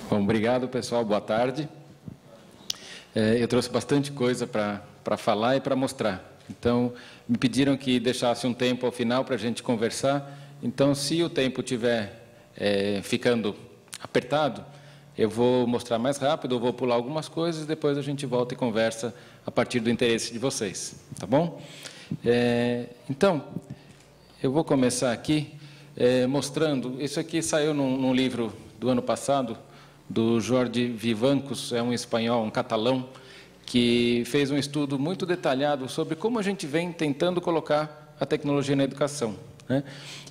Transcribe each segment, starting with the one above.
Bom, obrigado, pessoal. Boa tarde. Eu trouxe bastante coisa para falar e para mostrar. Então, me pediram que deixasse um tempo ao final para a gente conversar. Então, se o tempo estiver ficando apertado, eu vou mostrar mais rápido, eu vou pular algumas coisas, depois a gente volta e conversa a partir do interesse de vocês. Tá bom? Então, eu vou começar aqui mostrando... Isso aqui saiu num livro do ano passado, do Jordi Vivancos, é um espanhol, um catalão, que fez um estudo muito detalhado sobre como a gente vem tentando colocar a tecnologia na educação, né?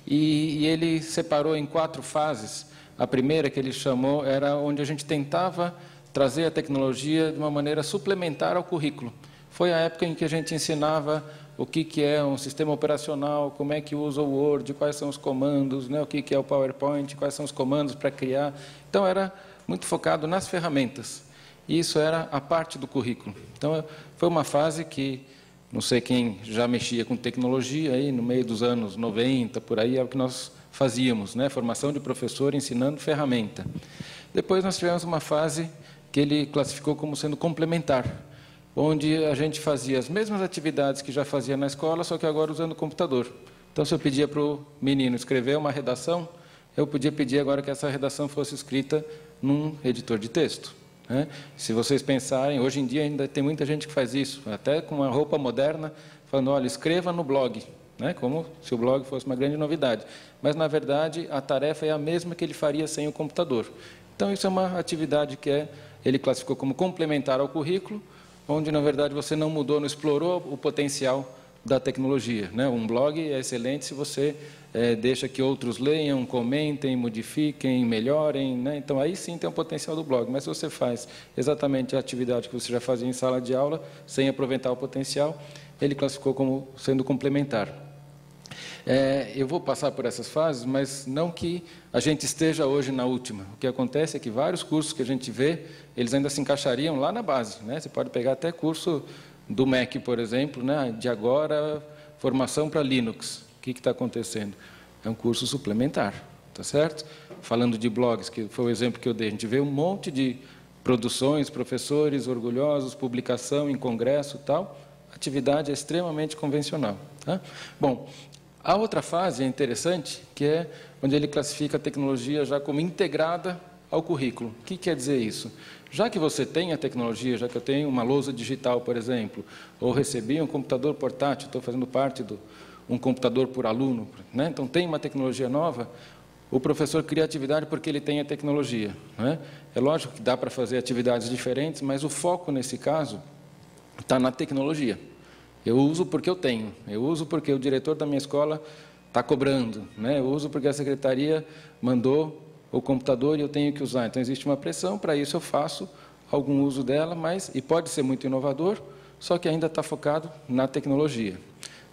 E ele separou em 4 fases. A primeira, que ele chamou, era onde a gente tentava trazer a tecnologia de uma maneira suplementar ao currículo. Foi a época em que a gente ensinava o que é um sistema operacional, como é que usa o Word, quais são os comandos, né? O que é o PowerPoint, quais são os comandos para criar. Então, era muito focado nas ferramentas. E isso era a parte do currículo. Então, foi uma fase que, não sei quem já mexia com tecnologia, aí no meio dos anos 90, por aí, é o que nós fazíamos, né? Formação de professor ensinando ferramenta. Depois nós tivemos uma fase que ele classificou como sendo complementar, onde a gente fazia as mesmas atividades que já fazia na escola, só que agora usando o computador. Então, se eu pedia para o menino escrever uma redação, eu podia pedir agora que essa redação fosse escrita num editor de texto, né? Se vocês pensarem, hoje em dia ainda tem muita gente que faz isso, até com uma roupa moderna, falando, olha, escreva no blog, né? Como se o blog fosse uma grande novidade. Mas, na verdade, a tarefa é a mesma que ele faria sem o computador. Então, isso é uma atividade que ele classificou como complementar ao currículo, onde, na verdade, você não mudou, não explorou o potencial da tecnologia, né? Um blog é excelente se você deixa que outros leiam, comentem, modifiquem, melhorem, né? Então, aí sim tem um potencial do blog. Mas se você faz exatamente a atividade que você já fazia em sala de aula, sem aproveitar o potencial, ele classificou como sendo complementar. Eu vou passar por essas fases, mas não que a gente esteja hoje na última. O que acontece é que vários cursos que a gente vê, eles ainda se encaixariam lá na base, né? Você pode pegar até curso do MEC, por exemplo, né? De agora, formação para Linux. O que está acontecendo? É um curso suplementar, tá certo? Falando de blogs, que foi o exemplo que eu dei, a gente vê um monte de produções, professores orgulhosos, publicação em congresso e tal. A atividade é extremamente convencional, tá? Bom, a outra fase é interessante, que é onde ele classifica a tecnologia já como integrada ao currículo. O que quer dizer isso? Já que você tem a tecnologia, já que eu tenho uma lousa digital, por exemplo, ou recebi um computador portátil, estou fazendo parte do um computador por aluno, né? Então tem uma tecnologia nova, o professor cria atividade porque ele tem a tecnologia, né? É lógico que dá para fazer atividades diferentes, mas o foco nesse caso está na tecnologia. Eu uso porque eu tenho, eu uso porque o diretor da minha escola está cobrando, né? Eu uso porque a secretaria mandou o computador e eu tenho que usar. Então, existe uma pressão, para isso eu faço algum uso dela, e pode ser muito inovador, só que ainda está focado na tecnologia.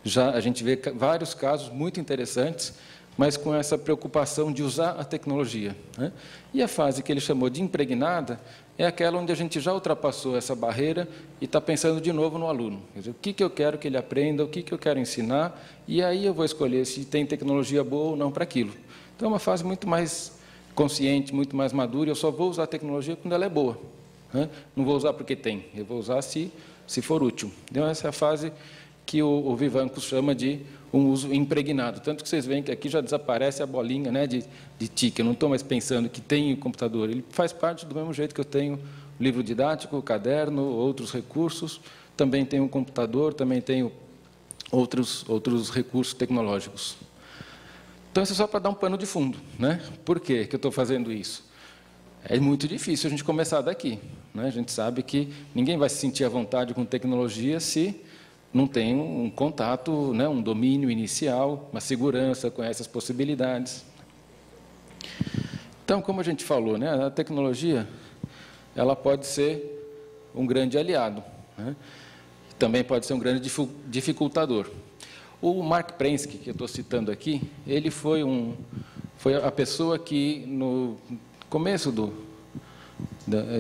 Já a gente vê vários casos muito interessantes, mas com essa preocupação de usar a tecnologia, né? E a fase que ele chamou de impregnada é aquela onde a gente já ultrapassou essa barreira e está pensando de novo no aluno. Quer dizer, o que eu quero que ele aprenda, o que eu quero ensinar, e aí eu vou escolher se tem tecnologia boa ou não para aquilo. Então, é uma fase muito mais consciente, muito mais madura, eu só vou usar a tecnologia quando ela é boa, né? Não vou usar porque tem, eu vou usar se for útil. Então, essa é a fase que o Vivancos chama de um uso impregnado. Tanto que vocês veem que aqui já desaparece a bolinha, né, de tique. Eu não estou mais pensando que tenho o computador. Ele faz parte do mesmo jeito que eu tenho o livro didático, o caderno, outros recursos. Também tenho um computador, também tenho outros recursos tecnológicos. Então, isso é só para dar um pano de fundo, né? Por que eu estou fazendo isso? É muito difícil a gente começar daqui, né? A gente sabe que ninguém vai se sentir à vontade com tecnologia se não tem um contato, né, um domínio inicial, uma segurança, conhece as possibilidades. Então, como a gente falou, né, a tecnologia ela pode ser um grande aliado, né? Também pode ser um grande dificultador. O Mark Prensky, que eu estou citando aqui, ele foi a pessoa que, no começo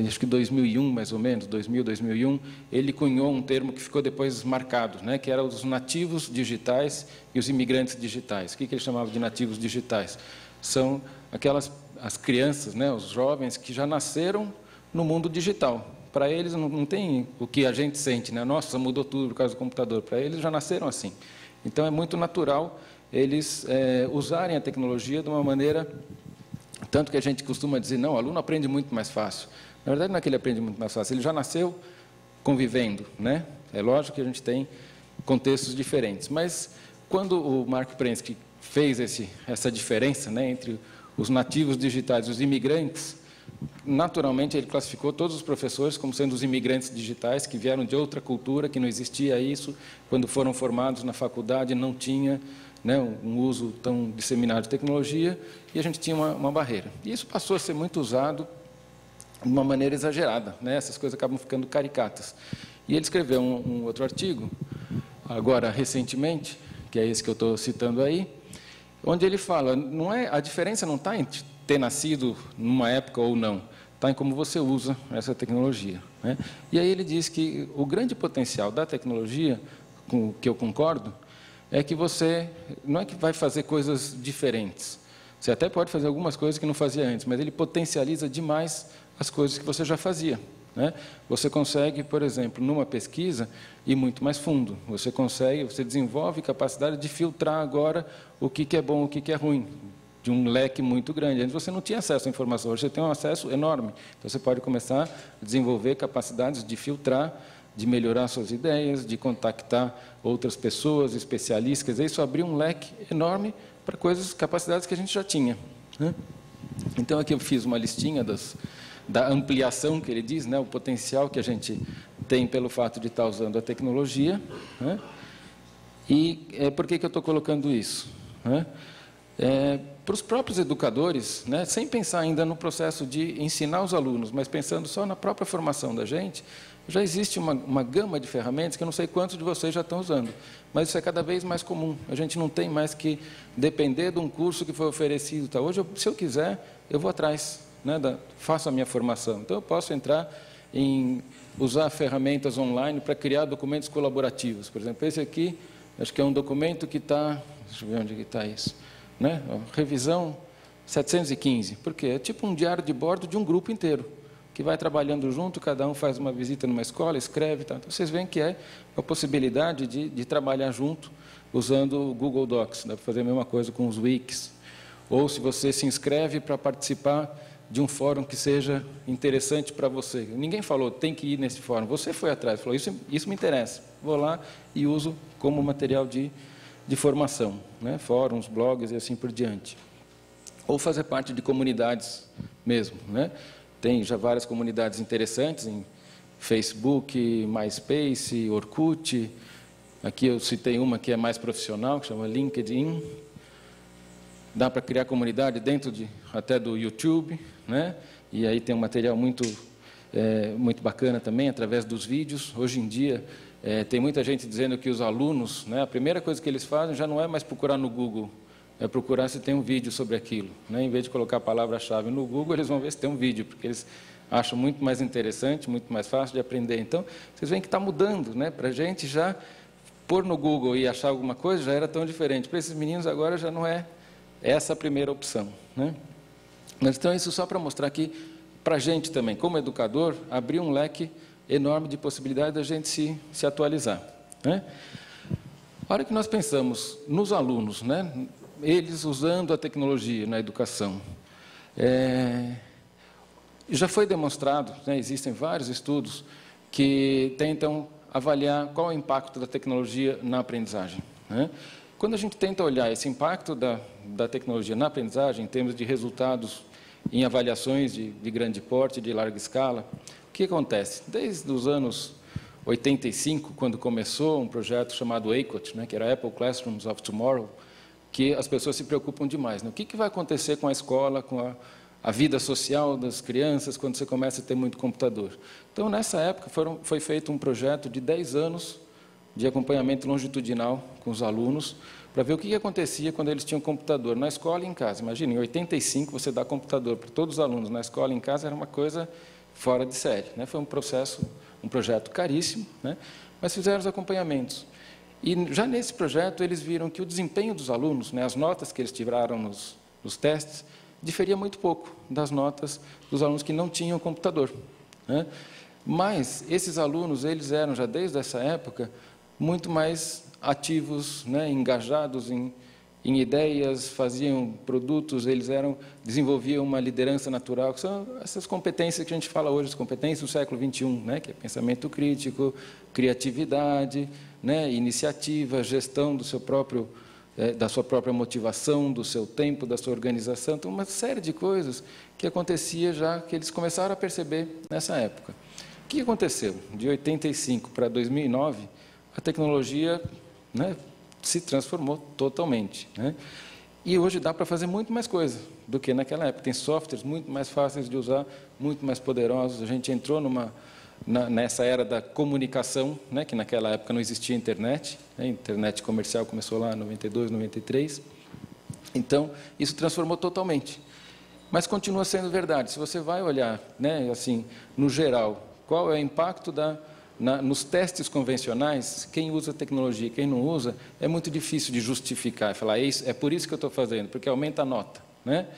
acho que 2001, mais ou menos, 2001, ele cunhou um termo que ficou depois marcado, né, que era os nativos digitais e os imigrantes digitais. O que ele chamava de nativos digitais? São aquelas as crianças, né, os jovens que já nasceram no mundo digital. Para eles não tem o que a gente sente, né? Nossa, mudou tudo por causa do computador. Para eles já nasceram assim. Então é muito natural eles usarem a tecnologia de uma maneira, tanto que a gente costuma dizer, não, o aluno aprende muito mais fácil. Na verdade não é que ele aprende muito mais fácil, ele já nasceu convivendo, né? É lógico que a gente tem contextos diferentes, mas quando o Mark Prensky fez essa diferença, né, entre os nativos digitais e os imigrantes, naturalmente ele classificou todos os professores como sendo os imigrantes digitais, que vieram de outra cultura, que não existia isso, quando foram formados na faculdade não tinha, né, um uso tão disseminado de tecnologia, e a gente tinha uma barreira. E isso passou a ser muito usado de uma maneira exagerada, né? Essas coisas acabam ficando caricatas. E ele escreveu um outro artigo, agora recentemente, que é esse que eu estou citando aí, onde ele fala, a diferença não está em ter nascido numa época ou não, está em como você usa essa tecnologia, né? E aí ele diz que o grande potencial da tecnologia, com o que eu concordo, é que você não é que vai fazer coisas diferentes. Você até pode fazer algumas coisas que não fazia antes, mas ele potencializa demais as coisas que você já fazia, né? Você consegue, por exemplo, numa pesquisa, ir muito mais fundo. Você desenvolve capacidade de filtrar agora o que é bom, o que é ruim, de um leque muito grande. Antes você não tinha acesso à informação, hoje você tem um acesso enorme. Então você pode começar a desenvolver capacidades de filtrar, de melhorar suas ideias, de contactar outras pessoas, especialistas. Quer dizer, isso abriu um leque enorme para capacidades que a gente já tinha, né? Então aqui eu fiz uma listinha da ampliação que ele diz, né, o potencial que a gente tem pelo fato de estar usando a tecnologia, né? E por que eu estou colocando isso, né? Para os próprios educadores, né, sem pensar ainda no processo de ensinar os alunos, mas pensando só na própria formação da gente, já existe uma gama de ferramentas que eu não sei quantos de vocês já estão usando, mas isso é cada vez mais comum. A gente não tem mais que depender de um curso que foi oferecido. Tá? Hoje, se eu quiser, eu vou atrás, né, faço a minha formação. Então, eu posso entrar em usar ferramentas online para criar documentos colaborativos. Por exemplo, esse aqui, acho que é um documento que está... Deixa eu ver onde está isso. Né? Revisão 715. Por quê? É tipo um diário de bordo de um grupo inteiro, que vai trabalhando junto, cada um faz uma visita numa escola, escreve. Tá? Então, vocês veem que é a possibilidade de trabalhar junto usando o Google Docs. Dá para fazer a mesma coisa com os wikis. Ou se você se inscreve para participar de um fórum que seja interessante para você. Ninguém falou, tem que ir nesse fórum. Você foi atrás, falou, isso me interessa. Vou lá e uso como material de formação, né? Fóruns, blogs e assim por diante. Ou fazer parte de comunidades mesmo, né? Tem já várias comunidades interessantes em Facebook, MySpace, Orkut. Aqui eu citei uma que é mais profissional, que chama LinkedIn. Dá para criar comunidade dentro até do YouTube, né? E aí tem um material muito bacana também, através dos vídeos. Hoje em dia, tem muita gente dizendo que os alunos, né, a primeira coisa que eles fazem já não é mais procurar no Google, é procurar se tem um vídeo sobre aquilo, né? Em vez de colocar a palavra-chave no Google, eles vão ver se tem um vídeo, porque eles acham muito mais interessante, muito mais fácil de aprender. Então, vocês veem que está mudando, né? Para a gente já pôr no Google e achar alguma coisa já era tão diferente. Para esses meninos agora já não é essa a primeira opção, né? Mas, então, isso só para mostrar que, para a gente também, como educador, abriu um leque enorme de possibilidade da gente se atualizar, né? A hora que nós pensamos nos alunos, né, eles usando a tecnologia na educação, já foi demonstrado, né, existem vários estudos que tentam avaliar qual é o impacto da tecnologia na aprendizagem, né? Quando a gente tenta olhar esse impacto da tecnologia na aprendizagem, em termos de resultados em avaliações de grande porte, de larga escala, o que acontece? Desde os anos 85, quando começou um projeto chamado ACOT, né, que era Apple Classrooms of Tomorrow, que as pessoas se preocupam demais, né? O que vai acontecer com a escola, com a vida social das crianças, quando você começa a ter muito computador? Então, nessa época, foi feito um projeto de 10 anos de acompanhamento longitudinal com os alunos, para ver o que acontecia quando eles tinham computador na escola e em casa. Imagina, em 85, você dá computador para todos os alunos na escola e em casa, era uma coisa fora de série, né? Foi um projeto caríssimo, né? Mas fizeram os acompanhamentos. E já nesse projeto, eles viram que o desempenho dos alunos, né, as notas que eles tiraram nos testes, diferia muito pouco das notas dos alunos que não tinham computador, né? Mas esses alunos, eles eram já desde essa época muito mais ativos, né, engajados em ideias, faziam produtos, desenvolviam uma liderança natural, que são essas competências que a gente fala hoje, as competências do século XXI, né, que é pensamento crítico, criatividade, né, iniciativa, gestão do seu próprio, da sua própria motivação, do seu tempo, da sua organização. Então, uma série de coisas que acontecia já, que eles começaram a perceber nessa época. O que aconteceu? De 85 para 2009, a tecnologia, né, se transformou totalmente, né? E hoje dá para fazer muito mais coisa do que naquela época. Tem softwares muito mais fáceis de usar, muito mais poderosos. A gente entrou nessa era da comunicação, né, que naquela época não existia internet, né? A internet comercial começou lá em 92, 93. Então, isso transformou totalmente. Mas continua sendo verdade. Se você vai olhar, né, assim, no geral, qual é o impacto nos testes convencionais, quem usa tecnologia e quem não usa, é muito difícil de justificar, falar, é por isso que eu estou fazendo, porque aumenta a nota, né?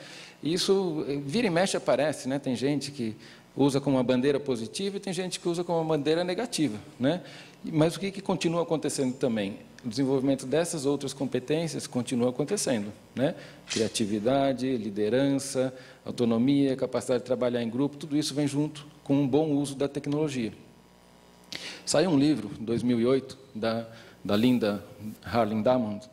E isso, vira e mexe, aparece, né? Tem gente que usa como uma bandeira positiva e tem gente que usa como uma bandeira negativa, né? Mas o que continua acontecendo também? O desenvolvimento dessas outras competências continua acontecendo, né? Criatividade, liderança, autonomia, capacidade de trabalhar em grupo, tudo isso vem junto com um bom uso da tecnologia. Saiu um livro, em 2008, da Linda Harling-Diamond,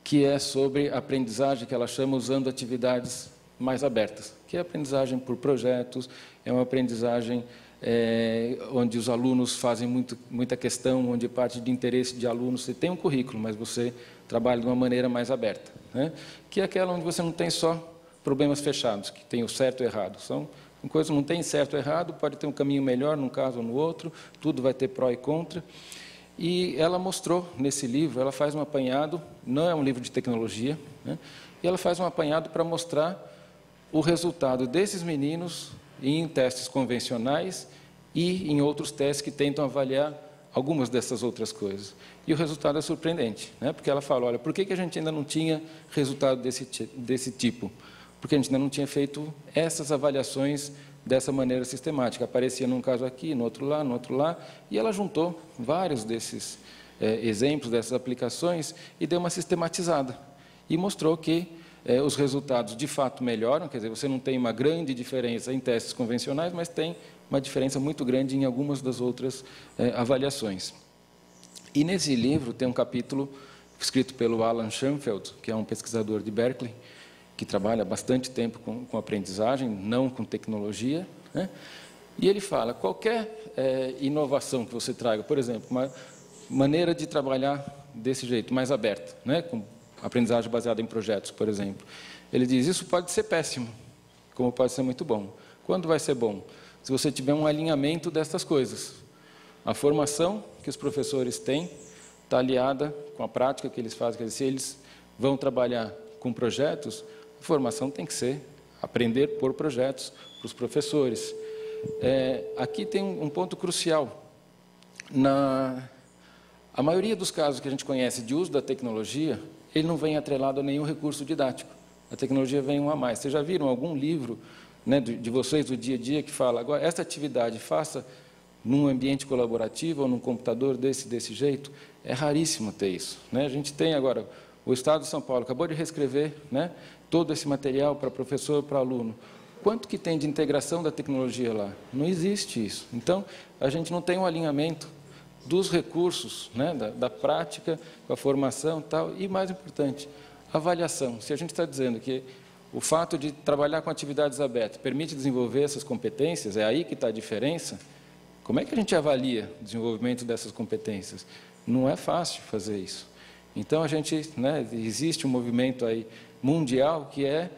que é sobre aprendizagem, que ela chama usando atividades mais abertas, que é aprendizagem por projetos, é uma aprendizagem onde os alunos fazem muita questão, onde parte de interesse de alunos, você tem um currículo, mas você trabalha de uma maneira mais aberta, né? Que é aquela onde você não tem só problemas fechados, que tem o certo e o errado. São coisas não tem certo ou errado, pode ter um caminho melhor num caso ou no outro, tudo vai ter pró e contra. E ela mostrou nesse livro, ela faz um apanhado, não é um livro de tecnologia, né? E ela faz um apanhado para mostrar o resultado desses meninos em testes convencionais e em outros testes que tentam avaliar algumas dessas outras coisas. E o resultado é surpreendente, né? Porque ela fala, olha, por que a gente ainda não tinha resultado desse tipo? Porque a gente ainda não tinha feito essas avaliações dessa maneira sistemática. Aparecia num caso aqui, no outro lá, e ela juntou vários desses exemplos, dessas aplicações, e deu uma sistematizada. E mostrou que os resultados, de fato, melhoram, quer dizer, você não tem uma grande diferença em testes convencionais, mas tem uma diferença muito grande em algumas das outras avaliações. E nesse livro tem um capítulo escrito pelo Alan Schoenfeld, que é um pesquisador de Berkeley, que trabalha bastante tempo com aprendizagem, não com tecnologia, né? E ele fala, qualquer inovação que você traga, por exemplo, uma maneira de trabalhar desse jeito, mais aberta, né? Com aprendizagem baseada em projetos, por exemplo. Ele diz, isso pode ser péssimo, como pode ser muito bom. Quando vai ser bom? Se você tiver um alinhamento dessas coisas. A formação que os professores têm está aliada com a prática que eles fazem, quer dizer, se eles vão trabalhar com projetos, a formação tem que ser aprender por projetos para os professores. Aqui tem um ponto crucial. A maioria dos casos que a gente conhece de uso da tecnologia, ele não vem atrelado a nenhum recurso didático. A tecnologia vem um a mais. Vocês já viram algum livro, né, de vocês do dia a dia que fala, agora, esta atividade faça num ambiente colaborativo ou num computador desse jeito? É raríssimo ter isso, né? A gente tem agora, o Estado de São Paulo acabou de reescrever, né, todo esse material para professor, para aluno. Quanto que tem de integração da tecnologia lá? Não existe isso. Então, a gente não tem um alinhamento dos recursos, né, da prática, com a formação e tal, e mais importante, avaliação. Se a gente está dizendo que o fato de trabalhar com atividades abertas permite desenvolver essas competências, é aí que está a diferença, como é que a gente avalia o desenvolvimento dessas competências? Não é fácil fazer isso. Então, a gente, né, existe um movimento aí mundial que é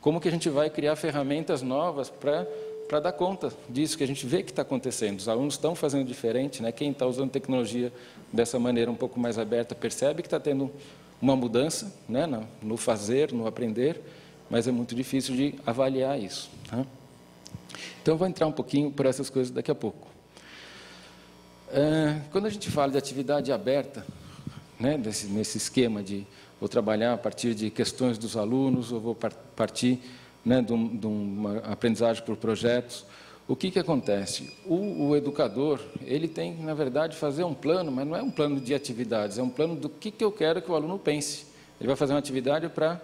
como que a gente vai criar ferramentas novas para dar conta disso que a gente vê que está acontecendo. Os alunos estão fazendo diferente, né? Quem está usando tecnologia dessa maneira um pouco mais aberta percebe que está tendo uma mudança, né, no fazer, no aprender, mas é muito difícil de avaliar isso, tá? Então, eu vou entrar um pouquinho por essas coisas daqui a pouco. Quando a gente fala de atividade aberta, né, nesse esquema de vou trabalhar a partir de questões dos alunos, ou vou partir né, de uma aprendizagem por projetos. O que acontece? O educador, ele tem, na verdade, fazer um plano, mas não é um plano de atividades, é um plano do que eu quero que o aluno pense. Ele vai fazer uma atividade para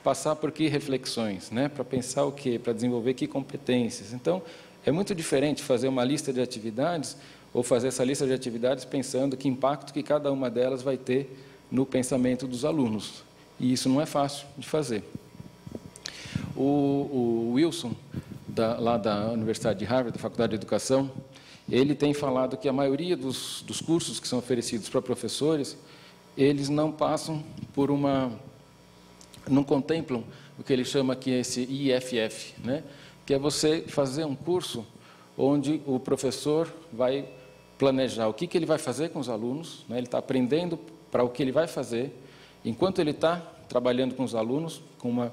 passar por que reflexões, né? Para pensar o quê? Para desenvolver que competências. Então, é muito diferente fazer uma lista de atividades ou fazer essa lista de atividades pensando que impacto que cada uma delas vai ter no pensamento dos alunos. E isso não é fácil de fazer. O Wilson, lá da Universidade de Harvard, da Faculdade de Educação, ele tem falado que a maioria dos cursos que são oferecidos para professores, eles não passam por não contemplam o que ele chama que é esse IFF, né? Que é você fazer um curso onde o professor vai planejar o que ele vai fazer com os alunos, né? Ele está aprendendo para o que ele vai fazer, enquanto ele está trabalhando com os alunos, com uma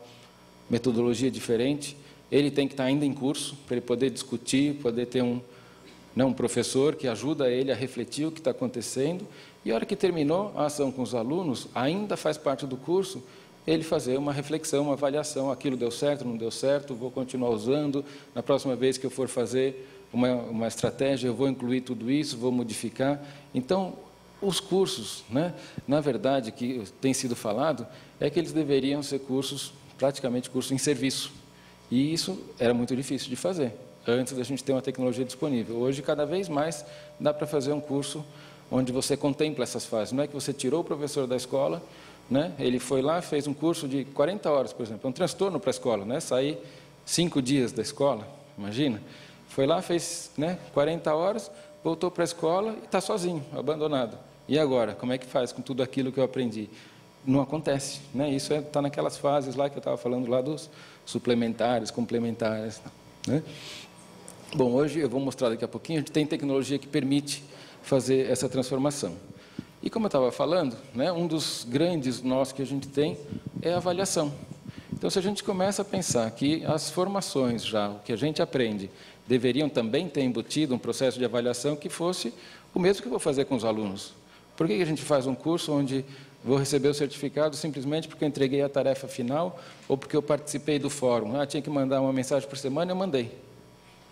metodologia diferente, ele tem que estar ainda em curso, para ele poder discutir, poder ter um professor que ajuda ele a refletir o que está acontecendo, e a hora que terminou a ação com os alunos, ainda faz parte do curso, ele fazer uma reflexão, uma avaliação, aquilo deu certo, não deu certo, vou continuar usando, na próxima vez que eu for fazer uma estratégia, eu vou incluir tudo isso, vou modificar. Então, os cursos, né, na verdade, que tem sido falado, é que eles deveriam ser cursos, praticamente cursos em serviço. E isso era muito difícil de fazer, antes da gente ter uma tecnologia disponível. Hoje, cada vez mais, dá para fazer um curso onde você contempla essas fases. Não é que você tirou o professor da escola, né, ele foi lá, fez um curso de 40 horas, por exemplo. É um transtorno para a escola, né, sair 5 dias da escola, imagina. Foi lá, fez 40 horas, voltou para a escola e está sozinho, abandonado. E agora, como é que faz com tudo aquilo que eu aprendi? Não acontece, né? Isso está naquelas fases lá que eu estava falando lá dos suplementares, complementares, né? Bom, hoje eu vou mostrar daqui a pouquinho, a gente tem tecnologia que permite fazer essa transformação. E como eu estava falando, né, um dos grandes nós que a gente tem é a avaliação. Então, se a gente começa a pensar que as formações já, o que a gente aprende, deveriam também ter embutido um processo de avaliação que fosse o mesmo que eu vou fazer com os alunos. Por que a gente faz um curso onde vou receber o certificado simplesmente porque eu entreguei a tarefa final ou porque eu participei do fórum? Tinha que mandar uma mensagem por semana, eu mandei.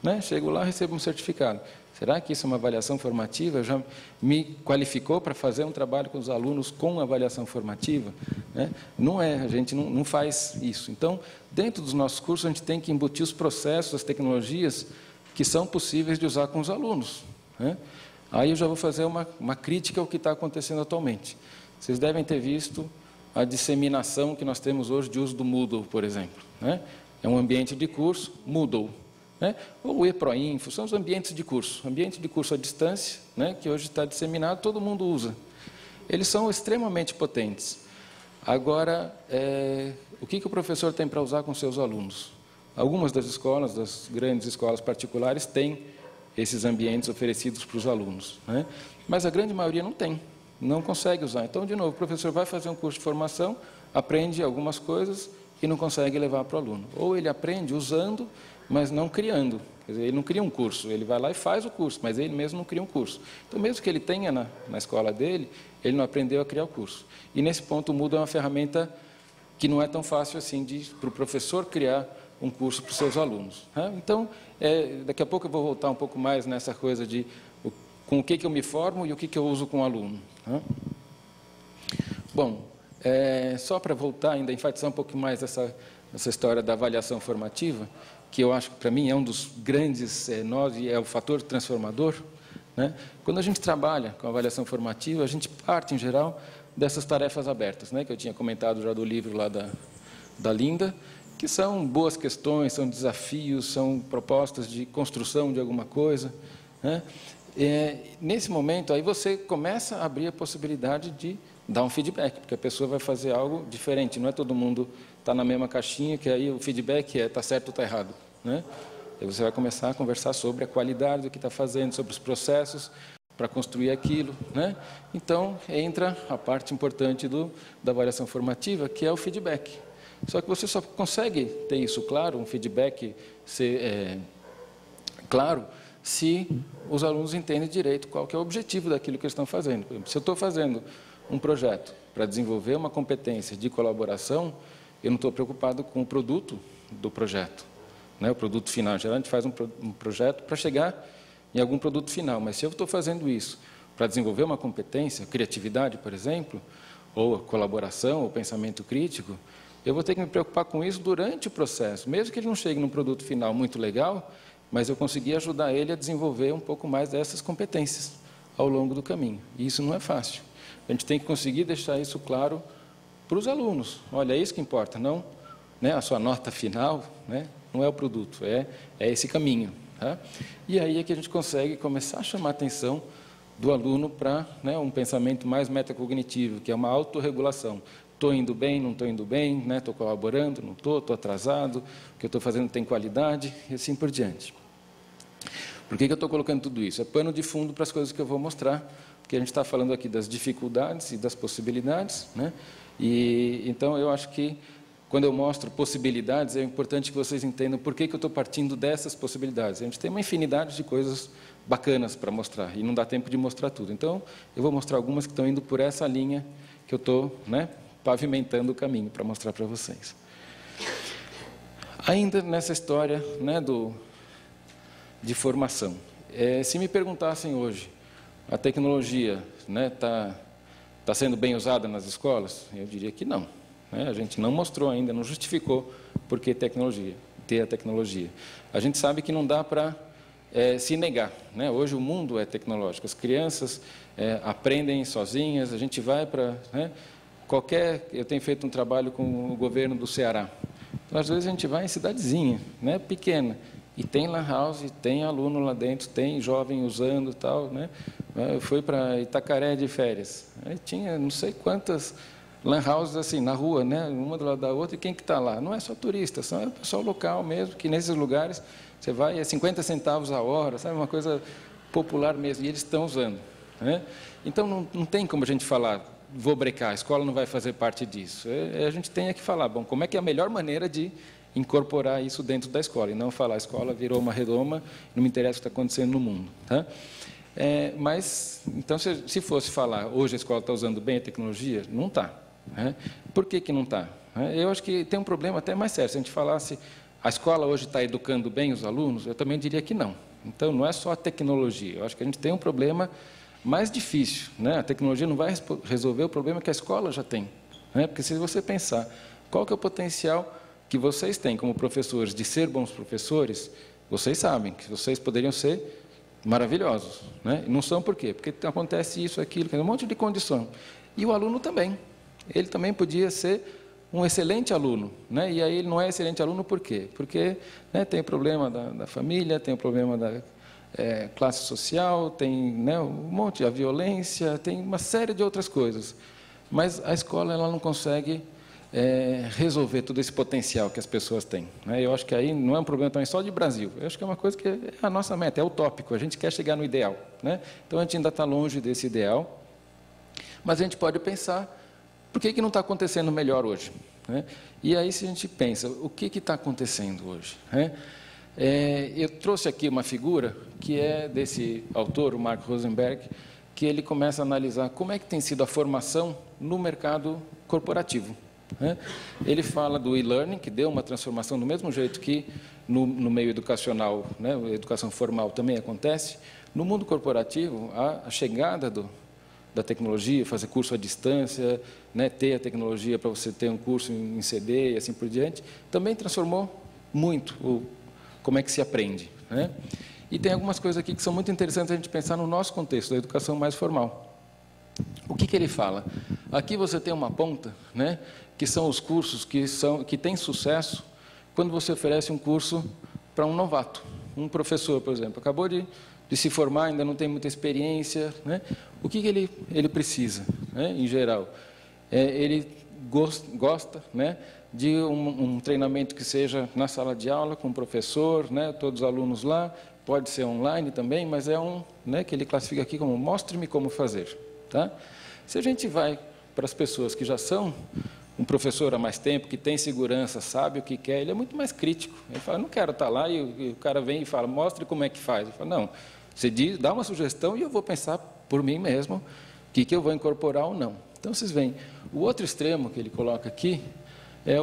Né? Chego lá, recebo um certificado. Será que isso é uma avaliação formativa? Já me qualificou para fazer um trabalho com os alunos com avaliação formativa? Né? Não é, a gente não faz isso. Então, dentro dos nossos cursos, a gente tem que embutir os processos, as tecnologias que são possíveis de usar com os alunos. Né? Aí eu já vou fazer uma crítica ao que está acontecendo atualmente. Vocês devem ter visto a disseminação que nós temos hoje de uso do Moodle, por exemplo. Né? É um ambiente de curso, Moodle. Né? Ou o eProInfo, são os ambientes de curso à distância, né? Que hoje está disseminado, todo mundo usa. Eles são extremamente potentes. Agora, o que o professor tem para usar com seus alunos? Algumas das escolas, das grandes escolas particulares, têm esses ambientes oferecidos para os alunos, né? Mas a grande maioria não tem, não consegue usar. Então, de novo, o professor vai fazer um curso de formação, aprende algumas coisas e não consegue levar para o aluno. Ou ele aprende usando, mas não criando. Quer dizer, ele não cria um curso, ele vai lá e faz o curso, mas ele mesmo não cria um curso. Então, mesmo que ele tenha na escola dele, ele não aprendeu a criar o curso. E, nesse ponto, o Moodle é uma ferramenta que não é tão fácil assim para o professor criar um curso para os seus alunos. Né? Então, daqui a pouco eu vou voltar um pouco mais nessa coisa de com o que eu me formo e o que eu uso com o aluno. Né? Bom, só para voltar ainda, enfatizar um pouco mais essa história da avaliação formativa, que eu acho que, para mim, é um dos grandes nós e é o fator transformador. Né? Quando a gente trabalha com avaliação formativa, a gente parte, em geral, dessas tarefas abertas, né? Que eu tinha comentado já do livro lá da Linda, que são boas questões, são desafios, são propostas de construção de alguma coisa. Né? Nesse momento, aí você começa a abrir a possibilidade de dar um feedback, porque a pessoa vai fazer algo diferente, não é todo mundo está na mesma caixinha, que aí o feedback está certo ou está errado. Né? Aí você vai começar a conversar sobre a qualidade do que está fazendo, sobre os processos para construir aquilo. Né? Então, entra a parte importante da avaliação formativa, que é o feedback. Só que você só consegue ter isso claro, um feedback ser claro, se os alunos entendem direito qual que é o objetivo daquilo que eles estão fazendo. Por exemplo, se eu estou fazendo um projeto para desenvolver uma competência de colaboração, eu não estou preocupado com o produto, do projeto, né? O produto final. Em geral, a gente faz um projeto para chegar em algum produto final, mas se eu estou fazendo isso para desenvolver uma competência, criatividade, por exemplo, ou colaboração, ou pensamento crítico, eu vou ter que me preocupar com isso durante o processo, mesmo que ele não chegue num produto final muito legal, mas eu conseguir ajudar ele a desenvolver um pouco mais dessas competências ao longo do caminho. E isso não é fácil. A gente tem que conseguir deixar isso claro para os alunos. Olha, é isso que importa, não, né, a sua nota final, né, não é o produto, é esse caminho. Tá? E aí é que a gente consegue começar a chamar a atenção do aluno para, né, um pensamento mais metacognitivo, que é uma autorregulação. Estou indo bem, não estou indo bem, né, estou colaborando, não estou atrasado, o que eu estou fazendo tem qualidade, e assim por diante. Por que eu estou colocando tudo isso? É pano de fundo para as coisas que eu vou mostrar, porque a gente está falando aqui das dificuldades e das possibilidades, né? E então eu acho que quando eu mostro possibilidades, é importante que vocês entendam por que eu estou partindo dessas possibilidades. A gente tem uma infinidade de coisas bacanas para mostrar, e não dá tempo de mostrar tudo. Então, eu vou mostrar algumas que estão indo por essa linha que eu estou, né, pavimentando o caminho para mostrar para vocês. Ainda nessa história, né, de formação. Se me perguntassem hoje, a tecnologia tá sendo bem usada nas escolas? Eu diria que não. A gente não mostrou ainda, não justificou por que ter a tecnologia. A gente sabe que não dá para se negar, né? Hoje o mundo é tecnológico, as crianças aprendem sozinhas, a gente vai para, né, eu tenho feito um trabalho com o governo do Ceará. Então, às vezes a gente vai em cidadezinha, né, pequena, e tem lan house, tem aluno lá dentro, tem jovem usando tal, né? Eu fui para Itacaré de férias, aí tinha não sei quantas lan houses assim, na rua, né? Uma do lado da outra, e quem que está lá? Não é só turista, é o pessoal local mesmo, que nesses lugares você vai, 50 centavos a hora, sabe? Uma coisa popular mesmo, e eles estão usando, né? Então, não tem como a gente falar, vou brecar, a escola não vai fazer parte disso. A gente tem que falar, bom, como é que é a melhor maneira de incorporar isso dentro da escola, e não falar, a escola virou uma redoma, não me interessa o que está acontecendo no mundo, tá? Mas, então, se fosse falar, hoje a escola está usando bem a tecnologia, não está. Por que não está? Eu acho que tem um problema até mais sério. Se a gente falasse, a escola hoje está educando bem os alunos, eu também diria que não. Então, não é só a tecnologia. Eu acho que a gente tem um problema mais difícil, né? A tecnologia não vai resolver o problema que a escola já tem, né? Porque se você pensar, qual que é o potencial que vocês têm como professores de ser bons professores, vocês sabem que vocês poderiam ser maravilhosos, né? E não são por quê? Porque acontece isso, aquilo, um monte de condição. E o aluno também. Ele também podia ser um excelente aluno, né? E aí ele não é excelente aluno por quê? Porque, né, tem o problema da família, tem o problema da classe social, tem, né, um monte de violência, tem uma série de outras coisas. Mas a escola ela não consegue resolver todo esse potencial que as pessoas têm, né? Eu acho que aí não é um problema também só de Brasil. Eu acho que é uma coisa que é a nossa meta, é utópico. A gente quer chegar no ideal, né? Então a gente ainda está longe desse ideal, mas a gente pode pensar por que não está acontecendo melhor hoje, né? E aí, se a gente pensa, o que está acontecendo hoje, né? Eu trouxe aqui uma figura que é desse autor, o Mark Rosenberg, que ele começa a analisar como é que tem sido a formação no mercado corporativo, né? Ele fala do e-learning, que deu uma transformação do mesmo jeito que no meio educacional, né? A educação formal também acontece. No mundo corporativo, a chegada da tecnologia, fazer curso à distância, né, ter a tecnologia para você ter um curso em CD e assim por diante, também transformou muito como é que se aprende, né? E tem algumas coisas aqui que são muito interessantes a gente pensar no nosso contexto, da educação mais formal. O que ele fala? Aqui você tem uma ponta, né, que são os cursos que têm sucesso quando você oferece um curso para um novato, um professor, por exemplo, acabou de se formar, ainda não tem muita experiência, né? O que ele precisa, né, em geral? Ele gosta, né, de um treinamento que seja na sala de aula, com o professor, né, todos os alunos lá, pode ser online também, mas é né, que ele classifica aqui como mostre-me como fazer. Tá? Se a gente vai para as pessoas que já são um professor há mais tempo, que tem segurança, sabe o que quer, ele é muito mais crítico. Ele fala, não quero estar lá, e o cara vem e fala, mostre como é que faz. Ele fala, não, você dá uma sugestão e eu vou pensar por mim mesmo o que eu vou incorporar ou não. Então, vocês veem, o outro extremo que ele coloca aqui é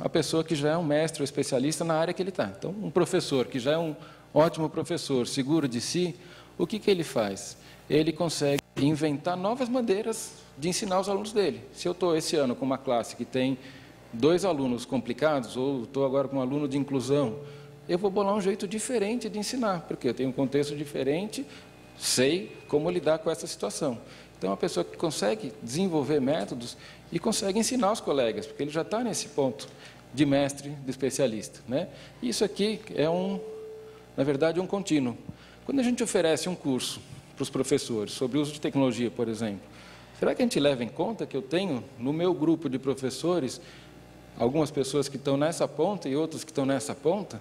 a pessoa que já é um mestre ou especialista na área que ele está. Então, um professor que já é um ótimo professor, seguro de si, o que ele faz? Ele consegue inventar novas maneiras de ensinar os alunos dele. Se eu estou esse ano com uma classe que tem 2 alunos complicados, ou estou agora com um aluno de inclusão, eu vou bolar um jeito diferente de ensinar, porque eu tenho um contexto diferente, sei como lidar com essa situação. Então, é uma pessoa que consegue desenvolver métodos e consegue ensinar os colegas, porque ele já está nesse ponto de mestre, de especialista, né? Isso aqui é na verdade, um contínuo. Quando a gente oferece um curso para os professores sobre o uso de tecnologia, por exemplo, será que a gente leva em conta que eu tenho no meu grupo de professores algumas pessoas que estão nessa ponta e outras que estão nessa ponta?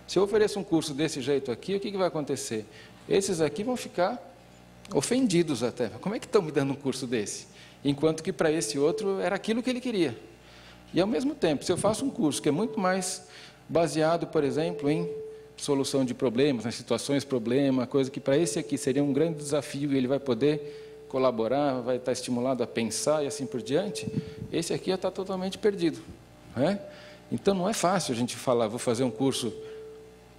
Se eu ofereço um curso desse jeito aqui, o que vai acontecer? Esses aqui vão ficar ofendidos até. Como é que estão me dando um curso desse? Enquanto que para esse outro era aquilo que ele queria. E ao mesmo tempo, se eu faço um curso que é muito mais baseado, por exemplo, em solução de problemas, nas situações problema, coisa que para esse aqui seria um grande desafio e ele vai poder colaborar, vai estar estimulado a pensar e assim por diante, esse aqui já está totalmente perdido, né? Então não é fácil a gente falar, vou fazer um curso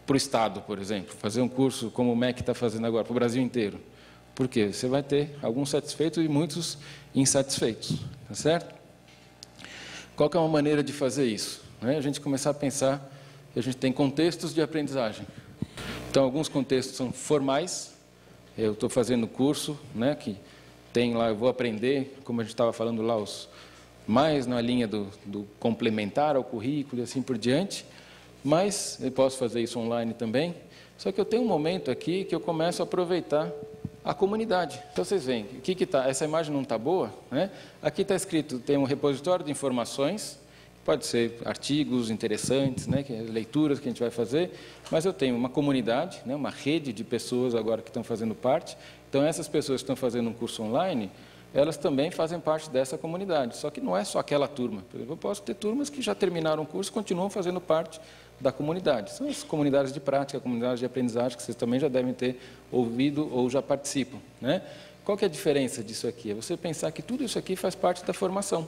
para o Estado, por exemplo, fazer um curso como o MEC está fazendo agora, para o Brasil inteiro. Por quê? Você vai ter alguns satisfeitos e muitos insatisfeitos, tá certo? Qual que é uma maneira de fazer isso? A gente começar a pensar que a gente tem contextos de aprendizagem. Então, alguns contextos são formais. Eu estou fazendo curso, né, que tem lá, eu vou aprender, como a gente estava falando lá, mais na linha do complementar ao currículo e assim por diante. Mas eu posso fazer isso online também. Só que eu tenho um momento aqui que eu começo a aproveitar a comunidade. Então, vocês veem, o que está? Essa imagem não está boa, né? Aqui está escrito, tem um repositório de informações, pode ser artigos interessantes, né, leituras que a gente vai fazer, mas eu tenho uma comunidade, né, uma rede de pessoas agora que estão fazendo parte. Então, essas pessoas que estão fazendo um curso online, elas também fazem parte dessa comunidade, só que não é só aquela turma. Por exemplo, eu posso ter turmas que já terminaram o curso e continuam fazendo parte da comunidade. São as comunidades de prática, comunidades de aprendizagem, que vocês também já devem ter ouvido ou já participam, né? Qual que é a diferença disso aqui? É você pensar que tudo isso aqui faz parte da formação.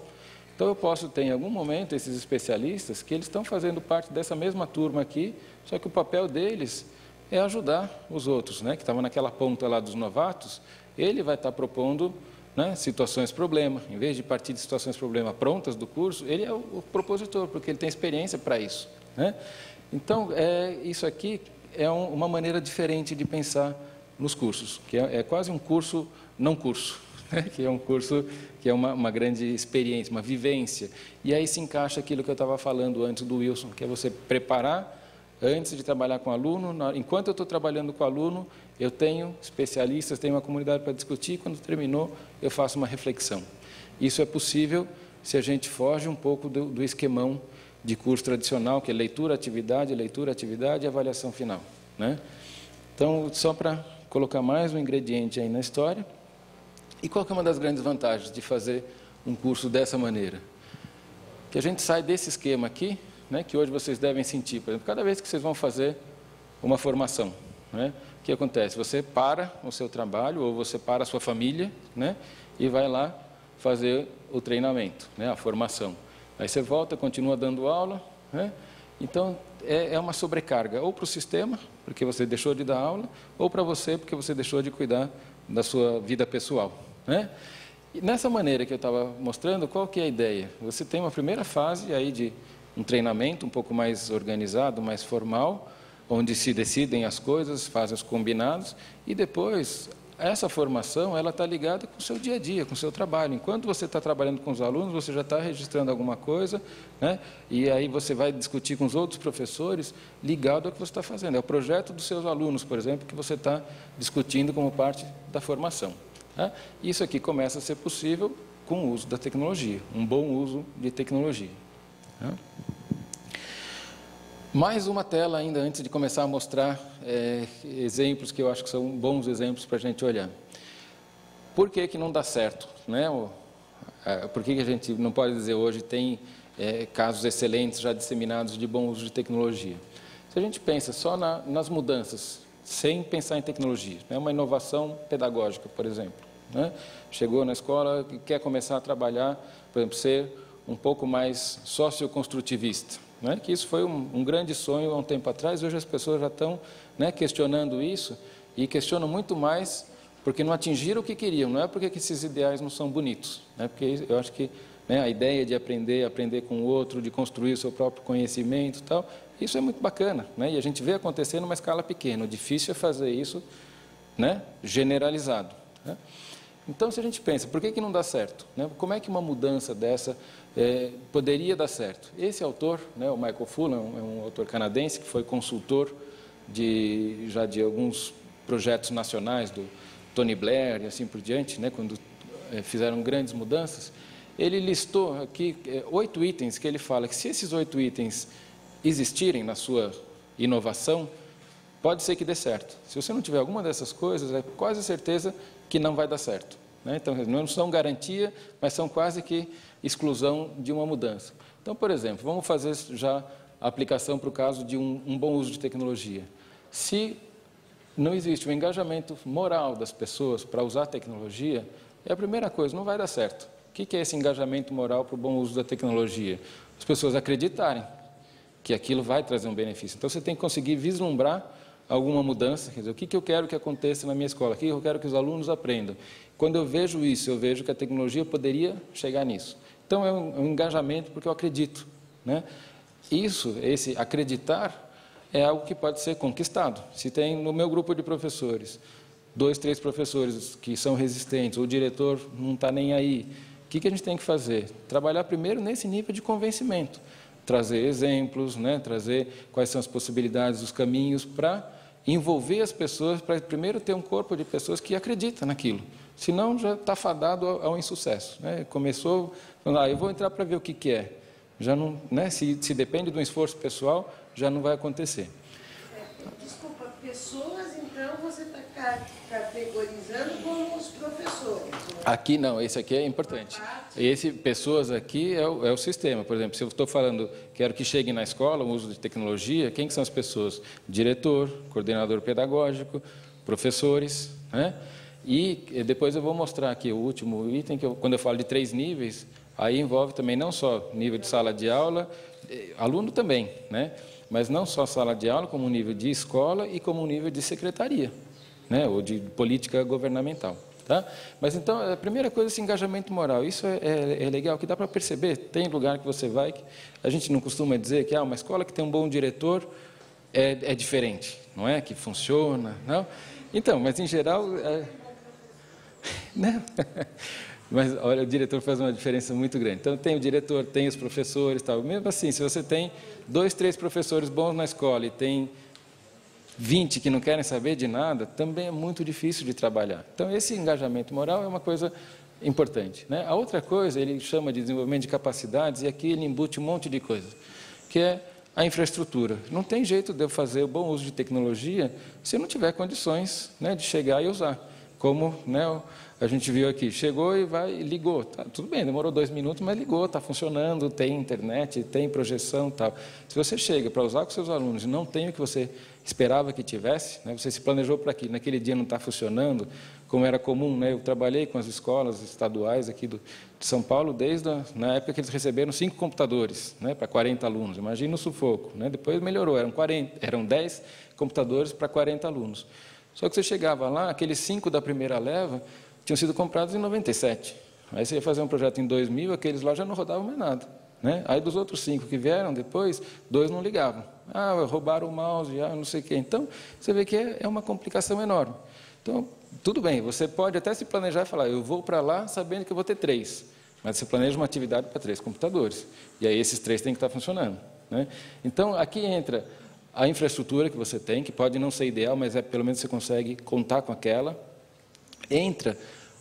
Então, eu posso ter, em algum momento, esses especialistas que eles estão fazendo parte dessa mesma turma aqui, só que o papel deles é ajudar os outros, né, que estavam naquela ponta lá dos novatos. Ele vai estar propondo, né, situações-problema. Em vez de partir de situações-problema prontas do curso, ele é o propositor, porque ele tem experiência para isso, né? Então, isso aqui é uma maneira diferente de pensar nos cursos, que é quase um curso não curso, né? Que é um curso que é uma grande experiência, uma vivência. E aí se encaixa aquilo que eu estava falando antes do Wilson, que é você preparar antes de trabalhar com o aluno. Enquanto eu estou trabalhando com o aluno, eu tenho especialistas, tenho uma comunidade para discutir, quando terminou, eu faço uma reflexão. Isso é possível se a gente foge um pouco do esquemão de curso tradicional, que é leitura, atividade e avaliação final, né? Então, só para colocar mais um ingrediente aí na história. E qual que é uma das grandes vantagens de fazer um curso dessa maneira? Que a gente sai desse esquema aqui, né, que hoje vocês devem sentir. Por exemplo, cada vez que vocês vão fazer uma formação, né, o que acontece? Você para o seu trabalho ou você para a sua família, né, e vai lá fazer o treinamento, né, a formação. Aí você volta, continua dando aula, né? Então, é uma sobrecarga, ou para o sistema, porque você deixou de dar aula, ou para você, porque você deixou de cuidar da sua vida pessoal, né? E nessa maneira que eu estava mostrando, qual que é a ideia? Você tem uma primeira fase aí de um treinamento um pouco mais organizado, mais formal, onde se decidem as coisas, fazem os combinados, e depois essa formação ela está ligada com o seu dia a dia, com o seu trabalho. Enquanto você está trabalhando com os alunos, você já está registrando alguma coisa, né? E aí você vai discutir com os outros professores ligado ao que você está fazendo. É o projeto dos seus alunos, por exemplo, que você está discutindo como parte da formação, né? Isso aqui começa a ser possível com o uso da tecnologia, um bom uso de tecnologia, né? Mais uma tela ainda antes de começar a mostrar exemplos que eu acho que são bons exemplos para a gente olhar. Por que não dá certo, né? Por que a gente não pode dizer hoje tem casos excelentes já disseminados de bom uso de tecnologia? Se a gente pensa só nas mudanças, sem pensar em tecnologia, né? Uma inovação pedagógica, por exemplo, né? Chegou na escola e quer começar a trabalhar, por exemplo, ser um pouco mais socioconstrutivista, né? Que isso foi um grande sonho há um tempo atrás, hoje as pessoas já estão, né, questionando isso, e questionam muito mais porque não atingiram o que queriam, não é porque que esses ideais não são bonitos, né? Porque eu acho que, né, a ideia de aprender com o outro, de construir o seu próprio conhecimento e tal, isso é muito bacana, né? E a gente vê acontecer numa escala pequena, o difícil é fazer isso, né, generalizado, né? Então, se a gente pensa, por que não dá certo, né? Como é que uma mudança dessa poderia dar certo? Esse autor, né, o Michael Fullan, é um autor canadense que foi consultor já de alguns projetos nacionais do Tony Blair e assim por diante, né, quando fizeram grandes mudanças. Ele listou aqui 8 itens que ele fala que, se esses 8 itens existirem na sua inovação, pode ser que dê certo. Se você não tiver alguma dessas coisas, é quase certeza que não vai dar certo, né? Então, não são garantia, mas são quase que exclusão de uma mudança. Então, por exemplo, vamos fazer já a aplicação para o caso de um bom uso de tecnologia. Se não existe um engajamento moral das pessoas para usar a tecnologia, é a primeira coisa, não vai dar certo. O que é esse engajamento moral para o bom uso da tecnologia? As pessoas acreditarem que aquilo vai trazer um benefício. Então, você tem que conseguir vislumbrar alguma mudança, quer dizer, o que eu quero que aconteça na minha escola, o que eu quero que os alunos aprendam. Quando eu vejo isso, eu vejo que a tecnologia poderia chegar nisso. Então, é um engajamento porque eu acredito, né? Esse acreditar é algo que pode ser conquistado. Se tem no meu grupo de professores 2, 3 professores que são resistentes, o diretor não está nem aí, o que a gente tem que fazer? Trabalhar primeiro nesse nível de convencimento, trazer exemplos, né? Trazer quais são as possibilidades, os caminhos para envolver as pessoas, para primeiro ter um corpo de pessoas que acreditam naquilo. Senão já está fadado ao insucesso, né? Começou, eu vou entrar para ver o que é. Já não, né? Se depende de um esforço pessoal, já não vai acontecer. Desculpa, pessoas, então você está categorizando como os professores, né? Aqui não, esse aqui é importante. Esse pessoas aqui é o sistema. Por exemplo, se eu estou falando, quero que chegue na escola o uso de tecnologia, quem que são as pessoas? Diretor, coordenador pedagógico, professores, né? E depois eu vou mostrar aqui o último item, que quando eu falo de 3 níveis, aí envolve também não só nível de sala de aula, aluno também, né? Mas não só sala de aula, como nível de escola e como nível de secretaria, né? Ou de política governamental. Tá? Mas então, a primeira coisa é esse engajamento moral. Isso é legal, que dá para perceber. Tem lugar que você vai, que a gente não costuma dizer que uma escola que tem um bom diretor é diferente, não é? Que funciona, não? Então, mas em geral... Não. Mas, olha, o diretor faz uma diferença muito grande. Então, tem o diretor, tem os professores, tal. Mesmo assim, se você tem 2, 3 professores bons na escola e tem 20 que não querem saber de nada, também é muito difícil de trabalhar. Então, esse engajamento moral é uma coisa importante, né? A outra coisa, ele chama de desenvolvimento de capacidades, e aqui ele embute um monte de coisas, que é a infraestrutura. Não tem jeito de eu fazer o bom uso de tecnologia se eu não tiver condições, né, de chegar e usar. Como, né, a gente viu aqui, chegou e ligou. Tá, tudo bem, demorou 2 minutos, mas ligou, está funcionando, tem internet, tem projeção e tal. Se você chega para usar com seus alunos e não tem o que você esperava que tivesse, né, você se planejou para aquilo, naquele dia não está funcionando, como era comum, né, eu trabalhei com as escolas estaduais aqui de São Paulo desde na época que eles receberam 5 computadores, né, para 40 alunos. Imagina o sufoco, né? Depois melhorou, eram 10 computadores para 40 alunos. Só que você chegava lá, aqueles 5 da primeira leva tinham sido comprados em 97. Aí você ia fazer um projeto em 2000, aqueles lá já não rodavam mais nada, né? Aí dos outros 5 que vieram depois, 2 não ligavam. Roubaram o mouse, não sei o quê. Então, você vê que é uma complicação enorme. Então, tudo bem, você pode até se planejar e falar, eu vou para lá sabendo que eu vou ter 3. Mas você planeja uma atividade para 3 computadores. E aí esses 3 têm que estar funcionando, né? Então, aqui entra a infraestrutura que você tem, que pode não ser ideal, mas pelo menos você consegue contar com aquela. Entra